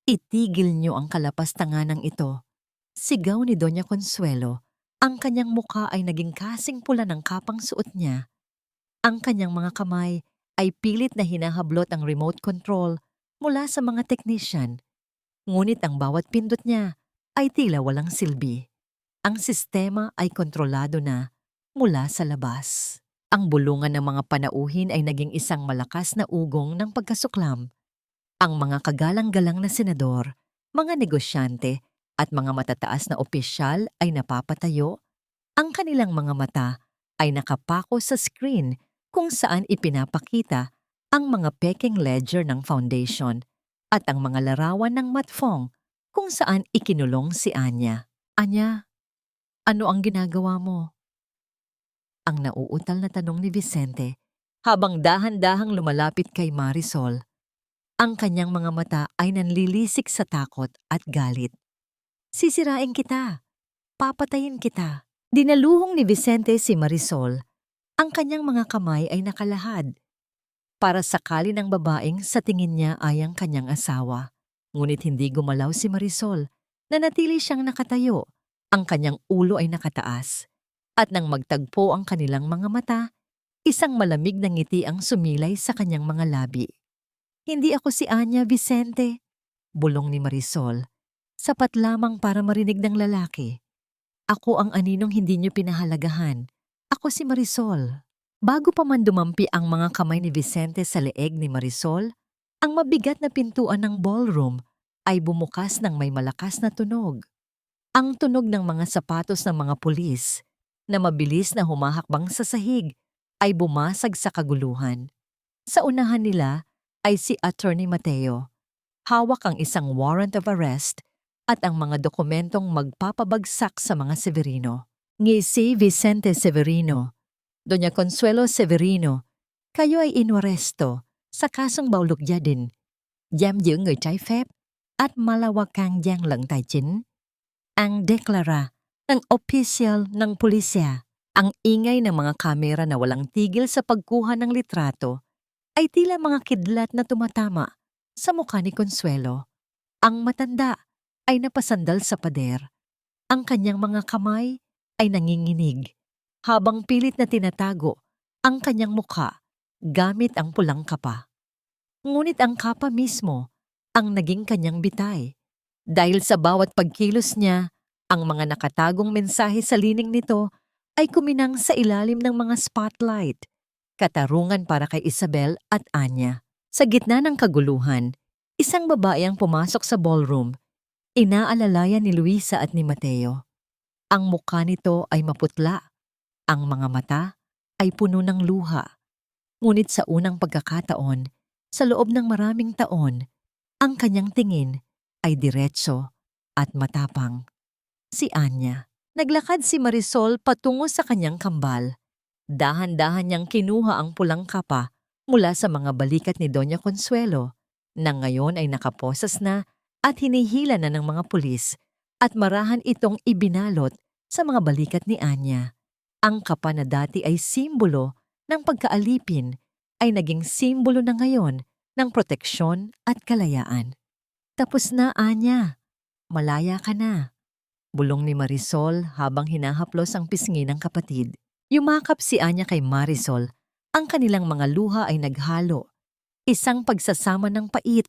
Itigil niyo ang kalapastanganang ito. Sigaw ni Doña Consuelo. Ang kanyang mukha ay naging kasing pula ng kapang suot niya. Ang kanyang mga kamay ay pilit na hinahablot ang remote control mula sa mga technician. Ngunit ang bawat pindot niya ay tila walang silbi. Ang sistema ay kontrolado na mula sa labas. Ang bulungan ng mga panauhin ay naging isang malakas na ugong ng pagkasuklam. Ang mga kagalang-galang na senador, mga negosyante at mga matataas na opisyal ay napapatayo. Ang kanilang mga mata ay nakapako sa screen kung saan ipinapakita ang mga peking ledger ng foundation at ang mga larawan ng matfong kung saan ikinulong si Anya. Anya, ano ang ginagawa mo? Ang nauutal na tanong ni Vicente habang dahan-dahang lumalapit kay Marisol. Ang kanyang mga mata ay nanlilisik sa takot at galit. Sisirain kita. Papatayin kita. Dinaluhong ni Vicente si Marisol. Ang kanyang mga kamay ay nakalahad. Para sakali ng babaeng sa tingin niya ay ang kanyang asawa. Ngunit hindi gumalaw si Marisol. Nanatili siyang nakatayo. Ang kanyang ulo ay nakataas. At nang magtagpo ang kanilang mga mata, isang malamig na ngiti ang sumilay sa kanyang mga labi. Hindi ako si Anya, Vicente, bulong ni Marisol. Sapat lamang para marinig ng lalaki. Ako ang aninong hindi niyo pinahalagahan. Ako si Marisol. Bago pa man dumampi ang mga kamay ni Vicente sa leeg ni Marisol, ang mabigat na pintuan ng ballroom ay bumukas ng may malakas na tunog. Ang tunog ng mga sapatos ng mga pulis na mabilis na humahakbang sa sahig ay bumasag sa kaguluhan. Sa unahan nila ay si Attorney Mateo. Hawak ang isang warrant of arrest at ang mga dokumentong magpapabagsak sa mga Severino. Ngisi Vicente Severino, Doña Consuelo Severino, kayo ay inwaresto sa kasong bạo lực gia đình, giam giữ người trái phép at malawakang gian lận tài chính. Ang deklara ng opisyal ng pulisya, ang ingay ng mga kamera na walang tigil sa pagkuha ng litrato ay tila mga kidlat na tumatama sa mukha ni Consuelo. Ang matanda ay napasandal sa pader. Ang kanyang mga kamay ay nanginginig habang pilit na tinatago ang kanyang mukha gamit ang pulang kapa. Ngunit ang kapa mismo ang naging kanyang bitay. Dahil sa bawat pagkilos niya, ang mga nakatagong mensahe sa lining nito ay kuminang sa ilalim ng mga spotlight. Katarungan para kay Isabel at Anya. Sa gitna ng kaguluhan, isang babae ang pumasok sa ballroom. Inaalalayan ni Luisa at ni Mateo. Ang mukha nito ay maputla. Ang mga mata ay puno ng luha. Ngunit sa unang pagkakataon, sa loob ng maraming taon, ang kanyang tingin ay diretso at matapang. Si Anya. Naglakad si Marisol patungo sa kanyang kambal. Dahan-dahan niyang kinuha ang pulang kapa mula sa mga balikat ni Doña Consuelo, na ngayon ay nakaposas na at hinihila na ng mga pulis, at marahan itong ibinalot sa mga balikat ni Anya. Ang kapa na dati ay simbolo ng pagkaalipin ay naging simbolo na ngayon ng proteksyon at kalayaan. Tapos na, Anya. Malaya ka na. Bulong ni Marisol habang hinahaplos ang pisngi ng kapatid. Yumakap si Anya kay Marisol. Ang kanilang mga luha ay naghalo. Isang pagsasama ng pait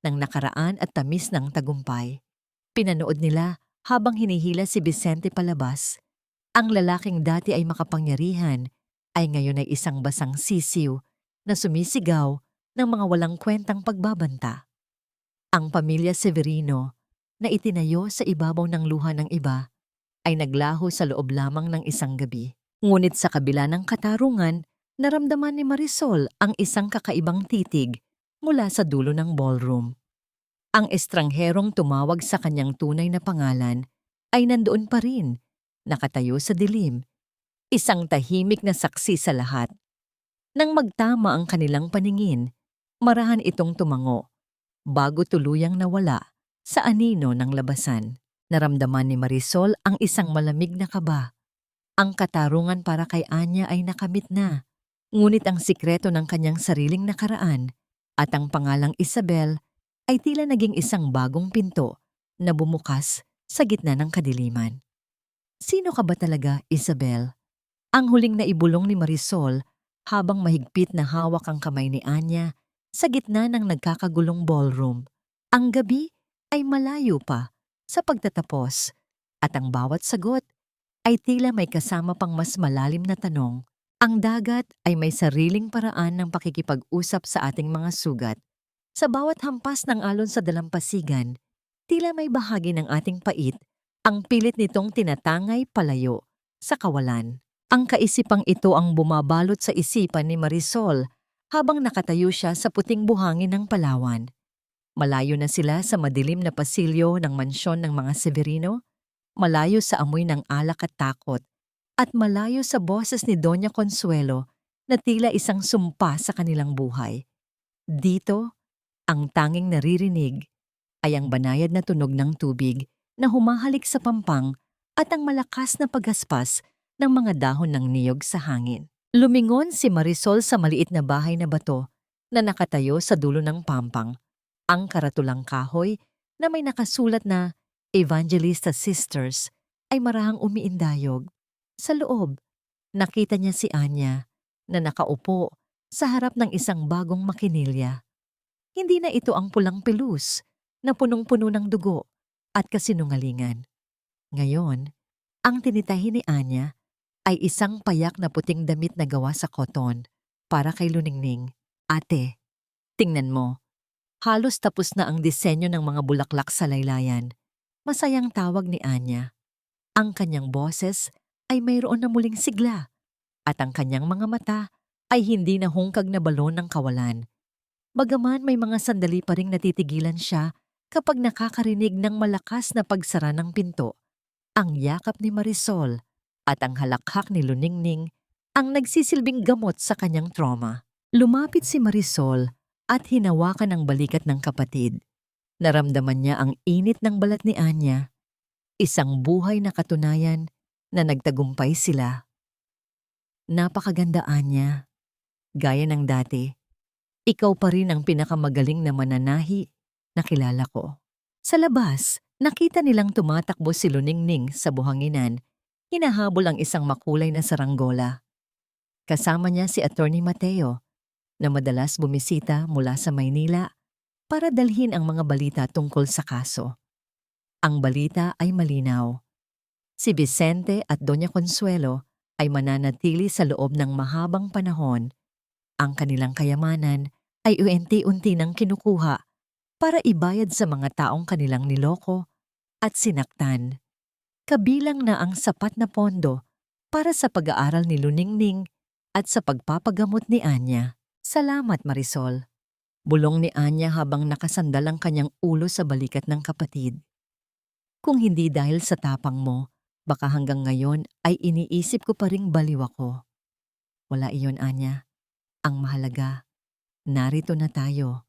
ng nakaraan at tamis ng tagumpay. Pinanood nila habang hinihila si Vicente palabas. Ang lalaking dati ay makapangyarihan ay ngayon ay isang basang sisiw na sumisigaw ng mga walang kwentang pagbabanta. Ang pamilya Severino na itinayo sa ibabaw ng luha ng iba ay naglaho sa loob lamang ng isang gabi. Ngunit sa kabila ng katarungan, naramdaman ni Marisol ang isang kakaibang titig mula sa dulo ng ballroom. Ang estrangherong tumawag sa kanyang tunay na pangalan ay nandoon pa rin, nakatayo sa dilim, isang tahimik na saksi sa lahat. Nang magtama ang kanilang paningin, marahan itong tumango, bago tuluyang nawala sa anino ng labasan. Naramdaman ni Marisol ang isang malamig na kaba. Ang katarungan para kay Anya ay nakamit na, ngunit ang sikreto ng kanyang sariling nakaraan at ang pangalang Isabel ay tila naging isang bagong pinto na bumukas sa gitna ng kadiliman. Sino ka ba talaga, Isabel? Ang huling naibulong ni Marisol habang mahigpit na hawak ang kamay ni Anya sa gitna ng nagkakagulong ballroom. Ang gabi ay malayo pa sa pagtatapos at ang bawat sagot ay tila may kasama pang mas malalim na tanong. Ang dagat ay may sariling paraan ng pakikipag-usap sa ating mga sugat. Sa bawat hampas ng alon sa dalampasigan, tila may bahagi ng ating pait ang pilit nitong tinatangay palayo sa kawalan. Ang kaisipang ito ang bumabalot sa isipan ni Marisol habang nakatayo siya sa puting buhangin ng Palawan. Malayo na sila sa madilim na pasilyo ng mansyon ng mga Severino, malayo sa amoy ng alak at takot, at malayo sa boses ni Doña Consuelo na tila isang sumpa sa kanilang buhay. Dito, ang tanging naririnig ay ang banayad na tunog ng tubig na humahalik sa pampang at ang malakas na paggaspas ng mga dahon ng niyog sa hangin. Lumingon si Marisol sa maliit na bahay na bato na nakatayo sa dulo ng pampang. Ang karatulang kahoy na may nakasulat na Evangelista Sisters ay marahang umiindayog. Sa loob, nakita niya si Anya na nakaupo sa harap ng isang bagong makinilya. Hindi na ito ang pulang pelus na punong-puno ng dugo at kasinungalingan. Ngayon, ang tinitahi ni Anya ay isang payak na puting damit na gawa sa koton para kay Luningning. Ate, tingnan mo. Halos tapos na ang disenyo ng mga bulaklak sa laylayan. Masayang tawag ni Anya. Ang kanyang boses ay mayroon na muling sigla at ang kanyang mga mata ay hindi na hungkag na balon ng kawalan. Bagaman may mga sandali pa ring natitigilan siya kapag nakakarinig ng malakas na pagsara ng pinto, ang yakap ni Marisol at ang halakhak ni Luningning ang nagsisilbing gamot sa kanyang trauma. Lumapit si Marisol at hinawakan ang balikat ng kapatid. Naramdaman niya ang init ng balat ni Anya, isang buhay na katunayan na nagtagumpay sila. Napakaganda, Anya. Gaya ng dati, ikaw pa rin ang pinakamagaling na mananahi na kilala ko. Sa labas, nakita nilang tumatakbo si Luningning sa buhanginan, hinahabol ang isang makulay na saranggola. Kasama niya si Attorney Mateo, na madalas bumisita mula sa Maynila para dalhin ang mga balita tungkol sa kaso. Ang balita ay malinaw. Si Vicente at Doña Consuelo ay mananatili sa loob ng mahabang panahon. Ang kanilang kayamanan ay unti-unti nang kinukuha para ibayad sa mga taong kanilang niloko at sinaktan. Kabilang na ang sapat na pondo para sa pag-aaral ni Luningning at sa pagpapagamot ni Anya. Salamat, Marisol. Bulong ni Anya habang nakasandal ang kanyang ulo sa balikat ng kapatid. Kung hindi dahil sa tapang mo, baka hanggang ngayon ay iniisip ko pa ring baliw ako. Wala iyon, Anya. Ang mahalaga, narito na tayo.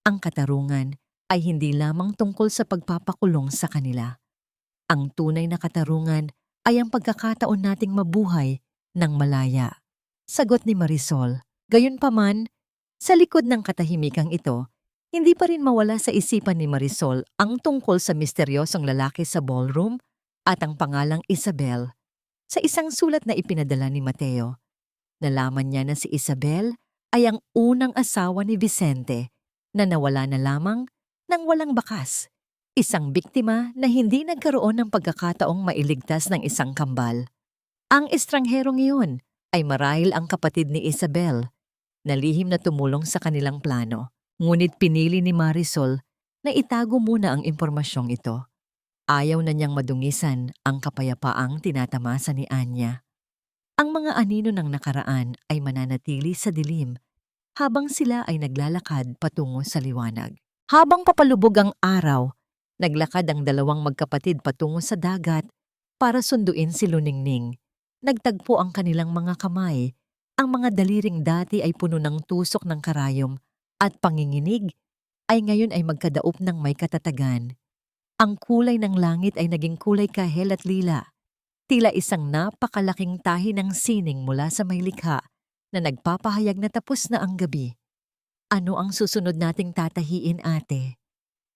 Ang katarungan ay hindi lamang tungkol sa pagpapakulong sa kanila. Ang tunay na katarungan ay ang pagkakataon nating mabuhay ng malaya. Sagot ni Marisol. Gayunpaman, sa likod ng katahimikang ito, hindi pa rin mawala sa isipan ni Marisol ang tungkol sa misteryosong lalaki sa ballroom at ang pangalang Isabel. Sa isang sulat na ipinadala ni Mateo, nalaman niya na si Isabel ay ang unang asawa ni Vicente na nawala na lamang nang walang bakas. Isang biktima na hindi nagkaroon ng pagkakataong mailigtas ng isang kambal. Ang estrangherong iyon ay marahil ang kapatid ni Isabel na lihim na tumulong sa kanilang plano. Ngunit pinili ni Marisol na itago muna ang impormasyong ito. Ayaw na niyang madungisan ang kapayapaang tinatamasa ni Anya. Ang mga anino ng nakaraan ay mananatili sa dilim habang sila ay naglalakad patungo sa liwanag. Habang papalubog ang araw, naglakad ang dalawang magkapatid patungo sa dagat para sunduin si Luningning. Nagtagpo ang kanilang mga kamay. Ang mga daliring dati ay puno ng tusok ng karayom at panginginig ay ngayon ay magkadaop ng may katatagan. Ang kulay ng langit ay naging kulay kahel at lila. Tila isang napakalaking tahi ng sining mula sa may likha na nagpapahayag na tapos na ang gabi. Ano ang susunod nating tatahiin, ate?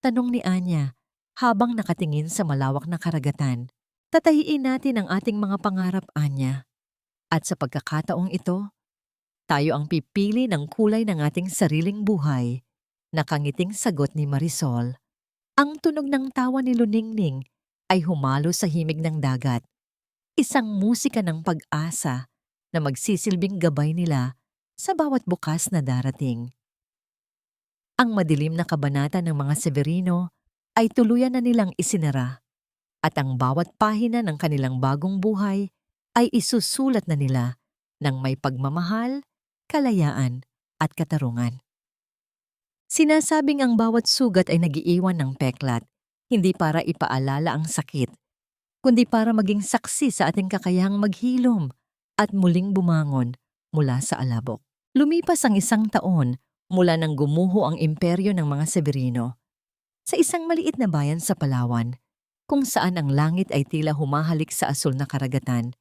Tanong ni Anya habang nakatingin sa malawak na karagatan. Tatahiin natin ang ating mga pangarap, Anya. At sa pagkakataong ito, tayo ang pipili ng kulay ng ating sariling buhay. Nakangiting sagot ni Marisol. Ang tunog ng tawa ni Luningning ay humalo sa himig ng dagat. Isang musika ng pag-asa na magsisilbing gabay nila sa bawat bukas na darating. Ang madilim na kabanata ng mga Severino ay tuluyan na nilang isinara at ang bawat pahina ng kanilang bagong buhay ay isusulat na nila ng may pagmamahal, kalayaan at katarungan. Sinasabing ang bawat sugat ay nagiiwan ng peklat, hindi para ipaalala ang sakit, kundi para maging saksi sa ating kakayahang maghilom at muling bumangon mula sa alabok. Lumipas ang 1 taon mula nang gumuho ang imperyo ng mga Severino sa isang maliit na bayan sa Palawan, kung saan ang langit ay tila humahalik sa asul na karagatan.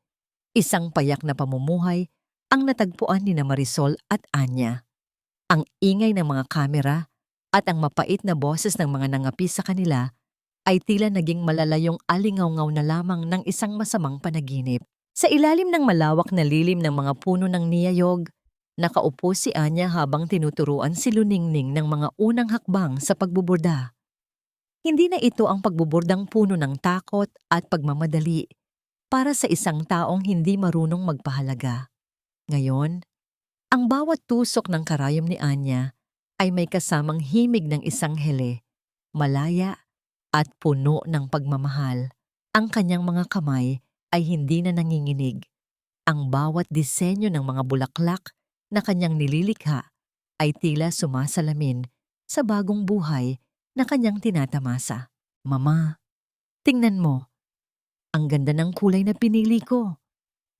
Isang payak na pamumuhay ang natagpuan ni Marisol at Anya. Ang ingay ng mga kamera at ang mapait na boses ng mga nangapi sa kanila ay tila naging malalayong alingaw-ngaw na lamang ng isang masamang panaginip. Sa ilalim ng malawak na lilim ng mga puno ng niyayog, nakaupo si Anya habang tinuturuan si Luningning ng mga unang hakbang sa pagbuburda. Hindi na ito ang pagbuburdang puno ng takot at pagmamadali para sa isang taong hindi marunong magpahalaga. Ngayon, ang bawat tusok ng karayom ni Anya ay may kasamang himig ng isang hele, malaya at puno ng pagmamahal. Ang kanyang mga kamay ay hindi na nanginginig. Ang bawat disenyo ng mga bulaklak na kanyang nililikha ay tila sumasalamin sa bagong buhay na kanyang tinatamasa. Mama, tingnan mo. Ang ganda ng kulay na pinili ko.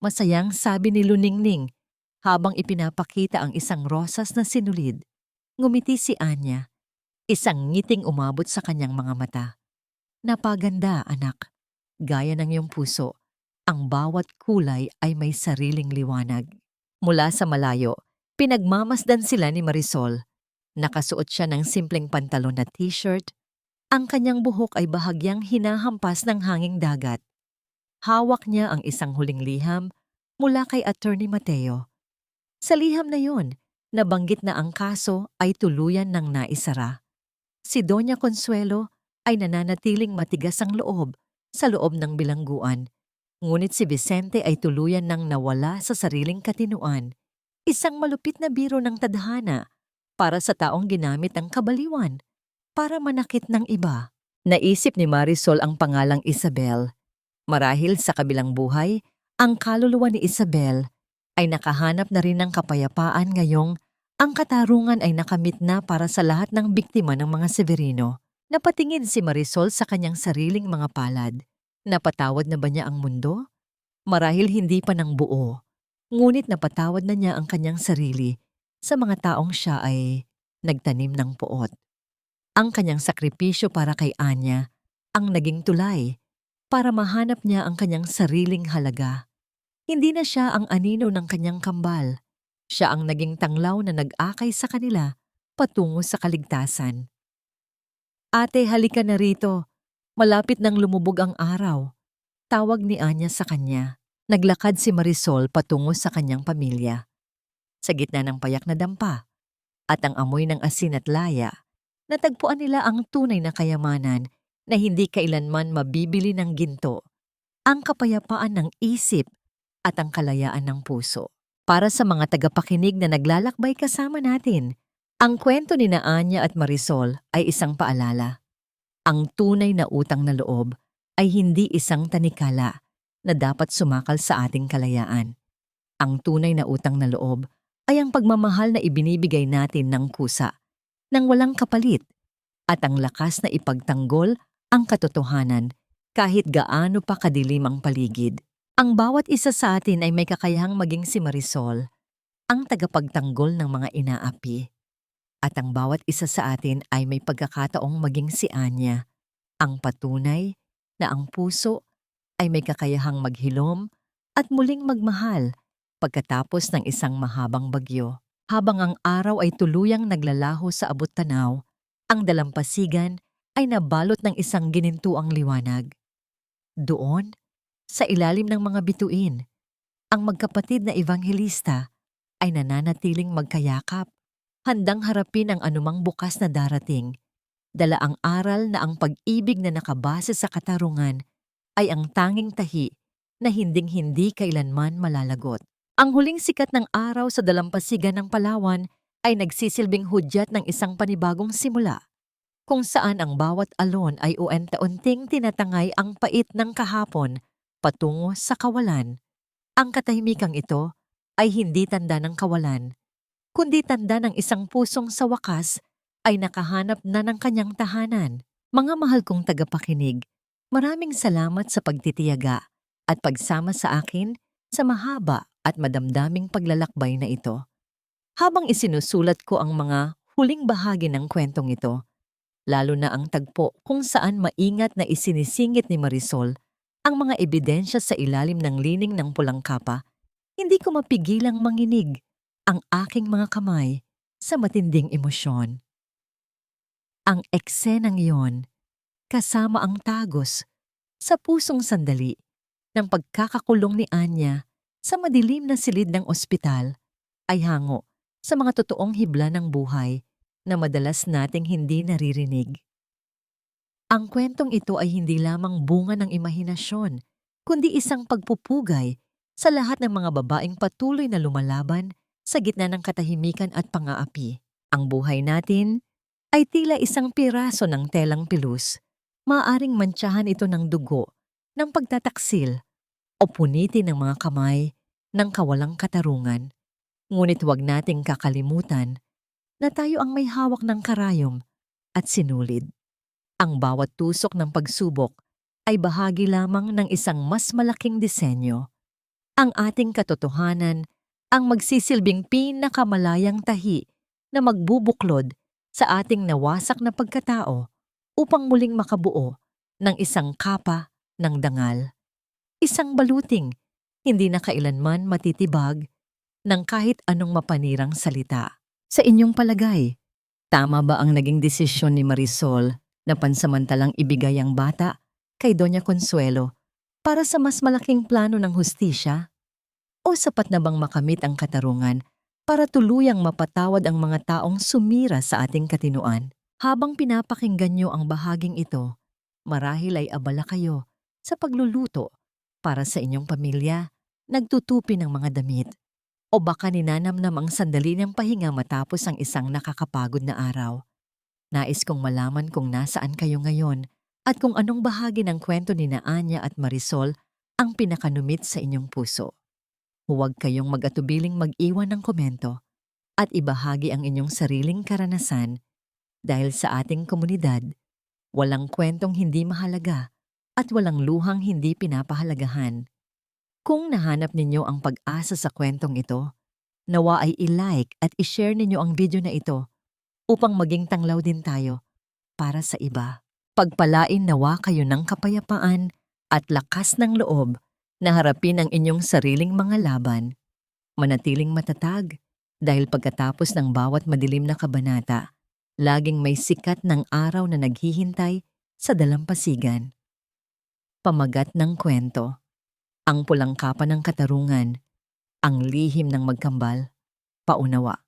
Masayang sabi ni Luningning habang ipinapakita ang isang rosas na sinulid. Ngumiti si Anya. Isang ngiting umabot sa kanyang mga mata. Napaganda, anak. Gaya ng iyong puso, ang bawat kulay ay may sariling liwanag. Mula sa malayo, pinagmamasdan sila ni Marisol. Nakasuot siya ng simpleng pantalon na t-shirt. Ang kanyang buhok ay bahagyang hinahampas ng hanging dagat. Hawak niya ang isang huling liham mula kay Attorney Mateo. Sa liham na yun, nabanggit na ang kaso ay tuluyan ng naisara. Si Doña Consuelo ay nananatiling matigas ang loob sa loob ng bilangguan. Ngunit si Vicente ay tuluyan ng nawala sa sariling katinuan. Isang malupit na biro ng tadhana para sa taong ginamit ang kabaliwan para manakit ng iba. Naisip ni Marisol ang pangalang Isabel. Marahil sa kabilang buhay, ang kaluluwa ni Isabel ay nakahanap na rin ng kapayapaan ngayong ang katarungan ay nakamit na para sa lahat ng biktima ng mga Severino. Napatingin si Marisol sa kanyang sariling mga palad. Napatawad na ba niya ang mundo? Marahil hindi pa ng buo. Ngunit napatawad na niya ang kanyang sarili sa mga taong siya ay nagtanim ng puot. Ang kanyang sakripisyo para kay Anya ang naging tulay para mahanap niya ang kanyang sariling halaga. Hindi na siya ang anino ng kanyang kambal. Siya ang naging tanglaw na nag-akay sa kanila patungo sa kaligtasan. Ate, halika na rito. Malapit nang lumubog ang araw. Tawag ni Anya sa kanya. Naglakad si Marisol patungo sa kanyang pamilya. Sa gitna ng payak na dampa at ang amoy ng asin at laya, Natagpuan nila ang tunay na kayamanan na hindi kailanman mabibili ng ginto, ang kapayapaan ng isip at ang kalayaan ng puso. Para sa mga tagapakinig na naglalakbay kasama natin, ang kwento ni Anya at Marisol ay isang paalala. Ang tunay na utang na loob ay hindi isang tanikala na dapat sumakal sa ating kalayaan. Ang tunay na utang na loob ay ang pagmamahal na ibinibigay natin ng kusa, ng walang kapalit, at ang lakas na ipagtanggol ang katotohanan kahit gaano pa kadilim ang paligid. Ang bawat isa sa atin ay may kakayahang maging si Marisol, ang tagapagtanggol ng mga inaapi. At ang bawat isa sa atin ay may pagkakataong maging si Anya, ang patunay na ang puso ay may kakayahang maghilom at muling magmahal pagkatapos ng isang mahabang bagyo. Habang ang araw ay tuluyang naglalaho sa abot-tanaw, ang dalampasigan ay nabalot ng isang ginintuang liwanag. Doon, sa ilalim ng mga bituin, ang magkapatid na ebanghelista ay nananatiling magkayakap, handang harapin ang anumang bukas na darating. Dala ang aral na ang pag-ibig na nakabase sa katarungan ay ang tanging tahi na hinding-hindi kailanman malalagot. Ang huling sikat ng araw sa dalampasigan ng Palawan ay nagsisilbing hudyat ng isang panibagong simula, kung saan ang bawat alon ay unti-unting tinatangay ang pait ng kahapon patungo sa kawalan. Ang katahimikang ito ay hindi tanda ng kawalan, kundi tanda ng isang pusong sa wakas ay nakahanap na ng kanyang tahanan. Mga mahal kong tagapakinig, maraming salamat sa pagtitiyaga at pagsama sa akin sa mahaba at madamdaming paglalakbay na ito. Habang isinusulat ko ang mga huling bahagi ng kwentong ito, lalo na ang tagpo kung saan maingat na isinisingit ni Marisol ang mga ebidensya sa ilalim ng lining ng pulang kapa, hindi ko mapigilang manginig ang aking mga kamay sa matinding emosyon. Ang eksenang iyon, kasama ang tagos sa pusong sandali ng pagkakakulong ni Anya sa madilim na silid ng ospital, ay hango sa mga totoong hibla ng buhay na madalas nating hindi naririnig. Ang kwentong ito ay hindi lamang bunga ng imahinasyon, kundi isang pagpupugay sa lahat ng mga babaeng patuloy na lumalaban sa gitna ng katahimikan at pang-aapi. Ang buhay natin ay tila isang piraso ng telang pilus. Maaaring mantsahan ito ng dugo, ng pagtataksil, o punitin ng mga kamay ng kawalang katarungan. Ngunit huwag nating kakalimutan na tayo ang may hawak ng karayom at sinulid. Ang bawat tusok ng pagsubok ay bahagi lamang ng isang mas malaking disenyo. Ang ating katotohanan ang magsisilbing pinakamalayang tahi na magbubuklod sa ating nawasak na pagkatao upang muling makabuo ng isang kapa ng dangal. Isang baluting hindi na kailanman matitibag ng kahit anong mapanirang salita. Sa inyong palagay, tama ba ang naging desisyon ni Marisol na pansamantalang ibigay ang bata kay Doña Consuelo para sa mas malaking plano ng hustisya? O sapat na bang makamit ang katarungan para tuluyang mapatawad ang mga taong sumira sa ating katinuan? Habang pinapakinggan niyo ang bahaging ito, marahil ay abala kayo sa pagluluto para sa inyong pamilya, nagtutupi ng mga damit, o baka ninanamnam ang sandali ng pahinga matapos ang isang nakakapagod na araw. Nais kong malaman kung nasaan kayo ngayon at kung anong bahagi ng kwento ni Anya at Marisol ang pinakanumit sa inyong puso. Huwag kayong mag-atubiling mag-iwan ng komento at ibahagi ang inyong sariling karanasan dahil sa ating komunidad, walang kwentong hindi mahalaga at walang luhang hindi pinapahalagahan. Kung nahanap ninyo ang pag-asa sa kwentong ito, nawa ay i-like at i-share ninyo ang video na ito upang maging tanglaw din tayo para sa iba. Pagpalain nawa kayo ng kapayapaan at lakas ng loob na harapin ang inyong sariling mga laban. Manatiling matatag dahil pagkatapos ng bawat madilim na kabanata, laging may sikat ng araw na naghihintay sa dalampasigan. Pamagat ng kwento. Ang pulang kapa ng katarungan, ang lihim ng magkambal, paunawa.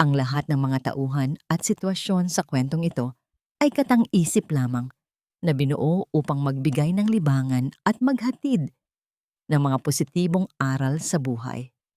Ang lahat ng mga tauhan at sitwasyon sa kwentong ito ay katang-isip lamang na binuo upang magbigay ng libangan at maghatid ng mga positibong aral sa buhay.